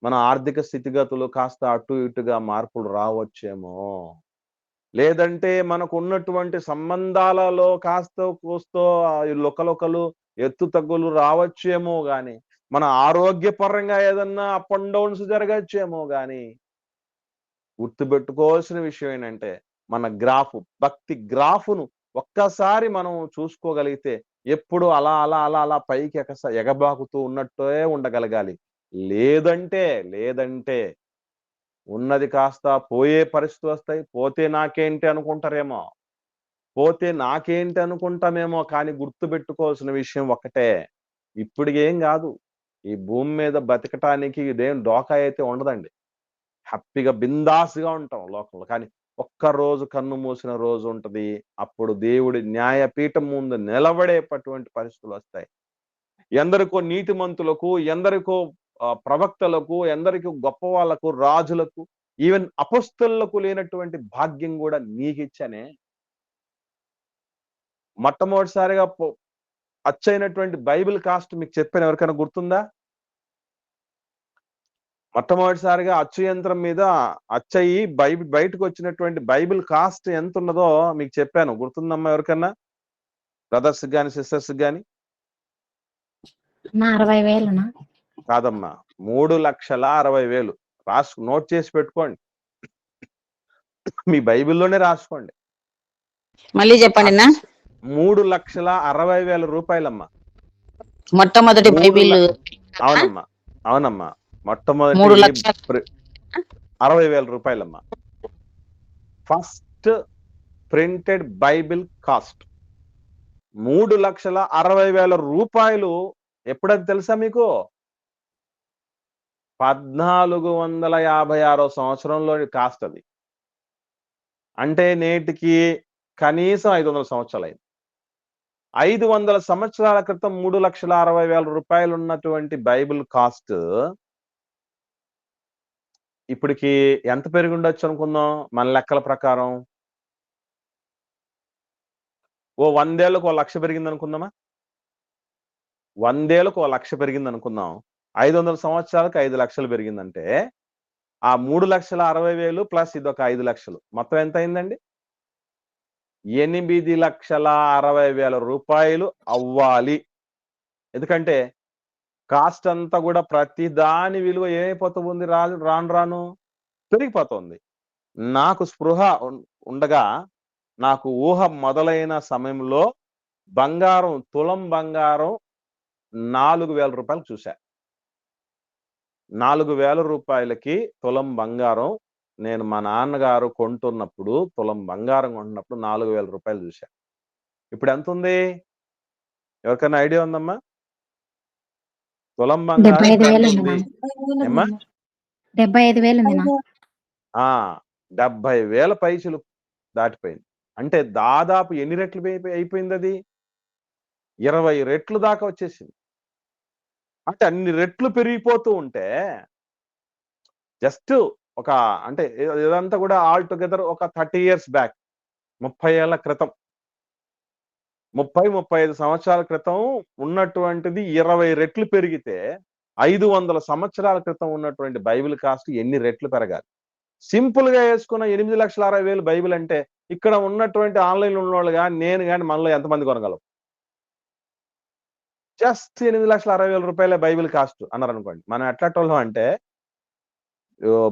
మన ఆర్థిక స్థితిగతులు కాస్త అటు ఇటుగా మార్పులు రావచ్చేమో, లేదంటే మనకు ఉన్నటువంటి సంబంధాలలో కాస్త కూస్తో లొకలొకలు ఎత్తు తగ్గులు రావచ్చేమో గాని, మన ఆరోగ్యపరంగా ఏదన్నా అప్ అండ్ డౌన్స్ జరగచ్చేమో గాని, గుర్తుపెట్టుకోవాల్సిన విషయం ఏంటంటే మన భక్తి గ్రాఫ్ను ఒక్కసారి మనం చూసుకోగలిగితే ఎప్పుడు అలా అలా అలా అలా పైకి ఎగబాకుతూ ఉన్నట్టే ఉండగలగాలి. లేదంటే ఉన్నది కాస్త పోయే పరిస్థితి వస్తాయి. పోతే నాకేంటి అనుకుంటారేమో, పోతే నాకేంటి అనుకుంటామేమో, కానీ గుర్తుపెట్టుకోవాల్సిన విషయం ఒకటే, ఇప్పుడుకేం కాదు, ఈ భూమి మీద బతకటానికి ఇదేం డోకా అయితే ఉండదండి. హ్యాపీగా బిందాస్గా ఉంటాం లోకంలో. కానీ ఒక్కరోజు కన్ను మూసిన రోజు ఉంటది. అప్పుడు దేవుడి న్యాయపీఠం ముందు నిలబడేటటువంటి పరిస్థితులు వస్తాయి. ఎందరికో నీతిమంతులకు, ఎందరికో ప్రవక్తలకు, ఎందరికో గొప్ప వాళ్ళకు, రాజులకు, ఈవెన్ అపొస్తలులకు లేనటువంటి భాగ్యం కూడా నీకిచ్చానే. మొట్టమొదటిసారిగా అచ్చైనటువంటి బైబిల్ కాస్ట్ మీకు చెప్పాను, ఎవరికైనా గుర్తుందా? మొట్టమొదటిసారిగా అచ్చు యంత్రం మీద అచ్చయి బయటకు వచ్చినటువంటి బైబిల్ కాస్ట్ ఎంత ఉన్నదో మీకు చెప్పాను, గుర్తుందమ్మా ఎవరికన్నా? బ్రదర్స్ గాని సిస్టర్స్ గాని? 60,000 కాదమ్మా, 3,60,000. నోట్ చేసి పెట్టుకోండి, మీ బైబిల్లోనే రాసుకోండి. మళ్ళీ చెప్పండి నా. 3,60,000 రూపాయలమ్మా మొట్టమొదటి బైబిల్. అవునమ్మా మొట్టమొదటి 60,000 రూపాయలమ్మా. ఫస్ట్ ప్రింటెడ్ బైబిల్ కాస్ట్ 3,60,000 రూపాయలు. ఎప్పుడది తెలుసా మీకు? 1456 సంవత్సరంలోని కాస్ట్ అది. అంటే నేటికి కనీసం 500 సంవత్సరాలు అయింది. 500 సంవత్సరాల క్రితం 3,60,000 రూపాయలు ఉన్నటువంటి బైబిల్ కాస్ట్ ఇప్పటికి ఎంత పెరిగి ఉండొచ్చు అనుకుందాం మన లెక్కల ప్రకారం? 100 ఏళ్ళకు 1,00,000 పెరిగింది అనుకుందామా? 100 ఏళ్ళకు 1,00,000 పెరిగింది అనుకుందాం. 500 సంవత్సరాలకు 5 లక్షలు పెరిగిందంటే ఆ 3,60,000 ప్లస్ ఇదొక 5 లక్షలు మొత్తం ఎంత అయిందండి? 8,60,000 రూపాయలు అవ్వాలి. ఎందుకంటే కాస్ట్ అంతా కూడా ప్రతి దాని విలువ ఏమైపోతుంది? రాను పెరిగిపోతుంది. నాకు స్పృహ ఉండగా, నాకు ఊహ మొదలైన సమయంలో బంగారం, తులం బంగారం 4,000 రూపాయలు చూసా. 4,000 రూపాయలకి తులం బంగారం నేను మా నాన్నగారు కొంటున్నప్పుడు, తులం బంగారం కొంటున్నప్పుడు 4,000 రూపాయలు చూసా. ఇప్పుడు ఎంత ఉంది? ఎవరికైనా ఐడియా ఉందమ్మా? తులం బంగారం 70,000 పైసలు దాటిపోయింది. అంటే దాదాపు ఎన్ని రెట్లు అయిపోయింది? అది 20 రెట్లు దాకా వచ్చేసింది. అంటే అన్ని రెట్లు పెరిగిపోతూ ఉంటే జస్ట్ ఒక అంటే ఇదంతా కూడా ఆల్ టుగెదర్ ఒక 30 years బ్యాక్, 30 ఏళ్ల క్రితం, 30-35 సంవత్సరాల క్రితం ఉన్నటువంటిది 20 రెట్లు పెరిగితే 500 సంవత్సరాల క్రితం ఉన్నటువంటి బైబిల్ కాస్ట్ ఎన్ని రెట్లు పెరగాలి? సింపుల్ గా వేసుకున్న 8,60,000 బైబిల్ అంటే ఇక్కడ ఉన్నటువంటి ఆన్లైన్ ఉన్నవాళ్ళు కానీ, నేను కానీ, మనలో ఎంతమంది కొనగలం? జస్ట్ 8,60,000 రూపాయల బైబిల్ కాస్ట్ అన్నారు అనుకోండి. మనం ఎట్లాటోళ్ళం అంటే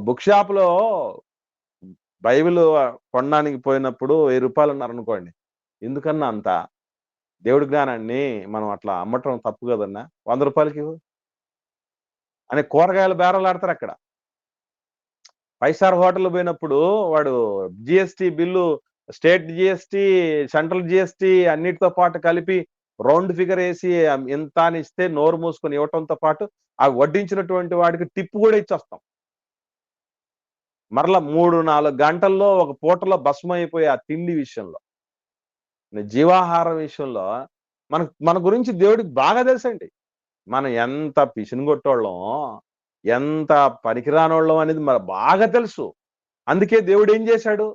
బుక్ షాప్ లో బైబిల్ కొనడానికి పోయినప్పుడు 1000 రూపాయలు అన్నారు అనుకోండి. ఎందుకన్నా అంత దేవుడి జ్ఞానాన్ని మనం అట్లా అమ్మటం తప్పు కదన్నా. 100 రూపాయలకి ఇవ్వు అని కూరగాయలు బేరాలాడతారు అక్కడ. 5 స్టార్ హోటల్ పోయినప్పుడు వాడు GST bill, state GST, central GST అన్నిటితో పాటు కలిపి రౌండ్ ఫిగర్ వేసి ఇంత అని ఇస్తే నోరు మూసుకొని ఇవ్వటంతో పాటు ఆ వడ్డించినటువంటి వాడికి టిప్పు కూడా ఇచ్చొస్తాం. మరలా 3-4 గంటల్లో ఒక పూటలో భస్మం అయిపోయి ఆ తిండి విషయంలో, జీవాహారం విషయంలో మన గురించి దేవుడికి బాగా తెలుసండి. మనం ఎంత పిసినుగొట్టోళ్ళం, ఎంత పనికిరానోళ్ళం అనేది మనకు బాగా తెలుసు. అందుకే దేవుడు ఏం చేశాడు,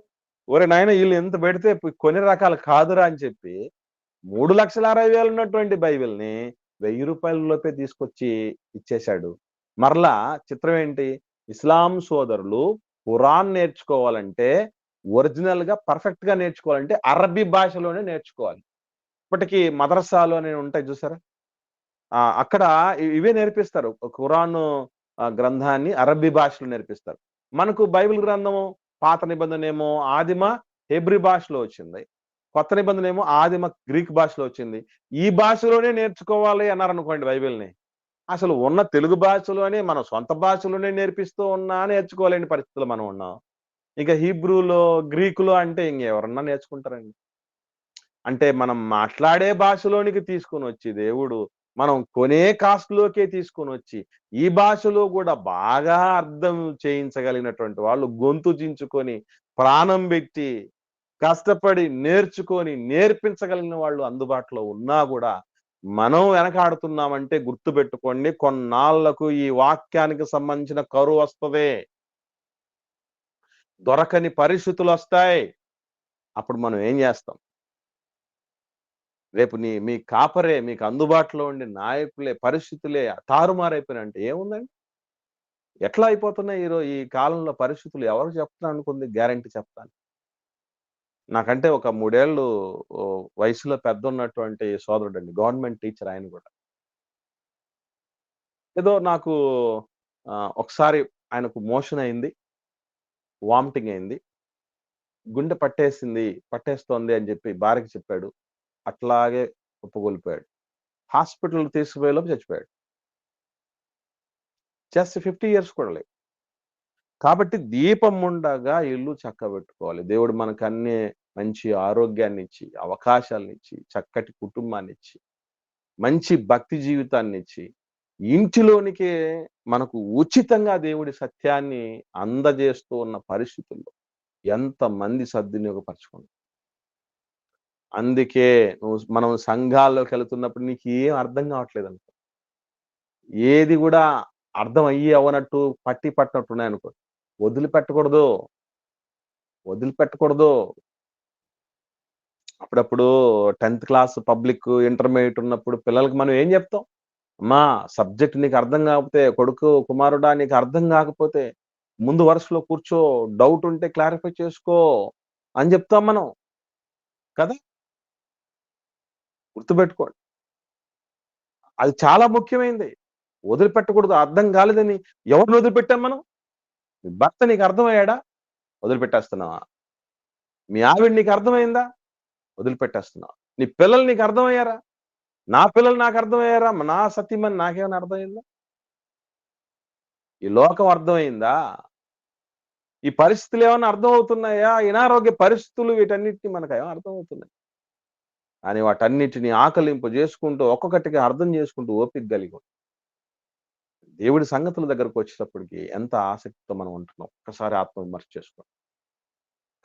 ఒరే నాయన వీళ్ళు ఎంత పెడితే కొన్ని రకాలు కాదురా అని చెప్పి 3,60,000 ఉన్నటువంటి బైబిల్ని 1000 రూపాయల లోపే తీసుకొచ్చి ఇచ్చేశాడు. మరలా చిత్రం ఏంటి, ఇస్లాం సోదరులు ఖురాన్ నేర్చుకోవాలంటే ఒరిజినల్ గా పర్ఫెక్ట్ గా నేర్చుకోవాలంటే అరబీ భాషలోనే నేర్చుకోవాలి. ఇప్పటికీ మదరసాలు అనేవి ఉంటాయి చూసారా, అక్కడ ఇవే నేర్పిస్తారు. ఖురాన్ గ్రంథాన్ని అరబీ భాషలో నేర్పిస్తారు. మనకు బైబిల్ గ్రంథము పాత నిబంధన ఏమో ఆదిమ హెబ్రీ భాషలో వచ్చింది, కొత్త నిబంధన ఏమో ఆదిమ గ్రీక్ భాషలో వచ్చింది. ఈ భాషలోనే నేర్చుకోవాలి అన్నారు అనుకోండి బైబిల్ని, అసలు ఉన్న తెలుగు భాషలోనే మన సొంత భాషలోనే నేర్పిస్తూ ఉన్నా నేర్చుకోలేని పరిస్థితులు మనం ఉన్నాం. ఇక హీబ్రూలో గ్రీకులో అంటే ఇంకెవరన్నా నేర్చుకుంటారండి. అంటే మనం మాట్లాడే భాషలోనికి తీసుకొని వచ్చి దేవుడు మనం కొనే కాస్ట్లోకే తీసుకొని వచ్చి ఈ భాషలో కూడా బాగా అర్థం చేయించగలిగినటువంటి వాళ్ళు గొంతు చించుకొని ప్రాణం పెట్టి కష్టపడి నేర్చుకొని నేర్పించగలిగిన వాళ్ళు అందుబాటులో ఉన్నా కూడా మనం వెనకాడుతున్నామంటే గుర్తుపెట్టుకోండి, కొన్నాళ్లకు ఈ వాక్యానికి సంబంధించిన కరువు వస్తుంది, దొరకని పరిస్థితులు వస్తాయి. అప్పుడు మనం ఏం చేస్తాం? రేపు మీ కాపరే, మీకు అందుబాటులో ఉండే నాయకులే పరిస్థితులే తారుమారైపోయినంటే ఏముందండి? ఎట్లా అయిపోతున్నాయి ఈ కాలంలో పరిస్థితులు? ఎవరు చెప్తాను అనుకుంది గ్యారంటీ చెప్తాను. నాకంటే ఒక 3 ఏళ్ళు వయసులో పెద్ద ఉన్నటువంటి సోదరుడు అండి, గవర్నమెంట్ టీచర్. ఆయన కూడా ఏదో నాకు ఒకసారి ఆయనకు మోషన్ అయింది, వామిటింగ్ అయింది, గుండె పట్టేస్తోంది అని చెప్పి భార్యకి చెప్పాడు. అట్లాగే కుప్పగొలిపోయాడు. హాస్పిటల్ తీసుకుపోయేలోపు చచ్చిపోయాడు. జస్ట్ 50 ఇయర్స్ కూడా లేదు. కాబట్టి దీపం ఉండగా ఇల్లు చక్కబెట్టుకోవాలి. దేవుడు మనకు అన్ని మంచి ఆరోగ్యాన్ని ఇచ్చి, అవకాశాలను ఇచ్చి, చక్కటి కుటుంబాన్ని ఇచ్చి, మంచి భక్తి జీవితాన్ని ఇచ్చి, ఇంటిలోనికే మనకు ఉచితంగా దేవుడి సత్యాన్ని అందజేస్తూ ఉన్న పరిస్థితుల్లో ఎంతమంది సద్వినియోగపరచుకుంటారు. అందుకే మనం సంఘాల్లోకి వెళుతున్నప్పుడు నీకు ఏం అర్థం కావట్లేదు అనుకో, ఏది కూడా అర్థం అవనట్టు పట్టినట్టు ఉన్నాయి అనుకో, వదిలిపెట్టకూడదు. అప్పుడప్పుడు 10th క్లాస్ పబ్లిక్ ఇంటర్మీడియట్ ఉన్నప్పుడు పిల్లలకి మనం ఏం చెప్తాం? అమ్మా సబ్జెక్ట్ నీకు అర్థం కాకపోతే, కొడుకు కుమారుడా నీకు అర్థం కాకపోతే ముందు వరుసలో కూర్చో, డౌట్ ఉంటే క్లారిఫై చేసుకో అని చెప్తాం మనం కదా. గుర్తుపెట్టుకోండి, అది చాలా ముఖ్యమైనది. వదిలిపెట్టకూడదు. అర్థం కాలేదని ఎవరిని వదిలిపెట్టాం మనం? మీ భర్త నీకు అర్థమయ్యాడా? వదిలిపెట్టేస్తున్నావా? మీ ఆవిడ నీకు అర్థమైందా? వదిలిపెట్టేస్తున్నావా? నీ పిల్లలు నీకు అర్థమయ్యారా? నా పిల్లలు నాకు అర్థమయ్యారా? నా సతీమణి నాకేమైనా అర్థమైందా? ఈ లోకం అర్థమైందా? ఈ పరిస్థితులు ఏమైనా అర్థం అవుతున్నాయా? అనారోగ్య పరిస్థితులు వీటన్నిటిని మనకు ఏమైనా అర్థమవుతున్నాయి? అని వాటన్నిటిని ఆకలింపు చేసుకుంటూ ఒక్కొక్కటిగా అర్థం చేసుకుంటూ ఓపిక కలిగి దేవుడి సంగతుల దగ్గరకు వచ్చేటప్పటికి ఎంత ఆసక్తితో మనం ఉంటున్నాం ఒక్కసారి ఆత్మవిమర్శ చేసుకోండి.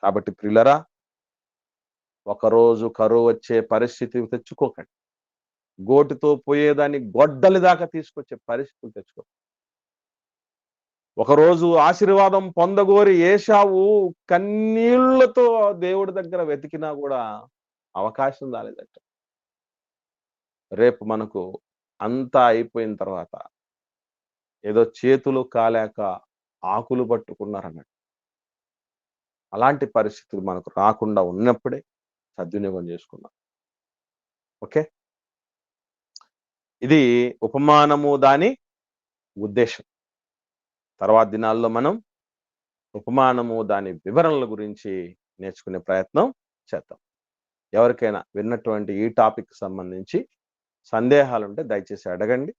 కాబట్టి ప్రియులరా, ఒకరోజు కరువు వచ్చే పరిస్థితి తెచ్చుకోకండి. గోటితో పోయేదాన్ని గొడ్డలి దాకా తీసుకొచ్చే పరిస్థితులు తెచ్చుకో. ఒకరోజు ఆశీర్వాదం పొందగోరి ఏశావు కన్నీళ్లతో దేవుడి దగ్గర వెతికినా కూడా అవకాశం రాలేదట. రేపు మనకు అంతా అయిపోయిన తర్వాత ఏదో చేతులు కాలేక ఆకులు పట్టుకున్నారన్నట్టు. అలాంటి పరిస్థితులు మనకు రాకుండా ఉన్నప్పుడే సద్వినియోగం చేసుకున్నాం. ఓకే, ఇది ఉపమానము దాని ఉద్దేశం. తర్వాత దినాల్లో మనం ఉపమానము దాని వివరణల గురించి నేర్చుకునే ప్రయత్నం చేద్దాం. ఎవరికైనా విన్నటువంటి ఈ టాపిక్ సంబంధించి సందేహాలుంటే దయచేసి అడగండి.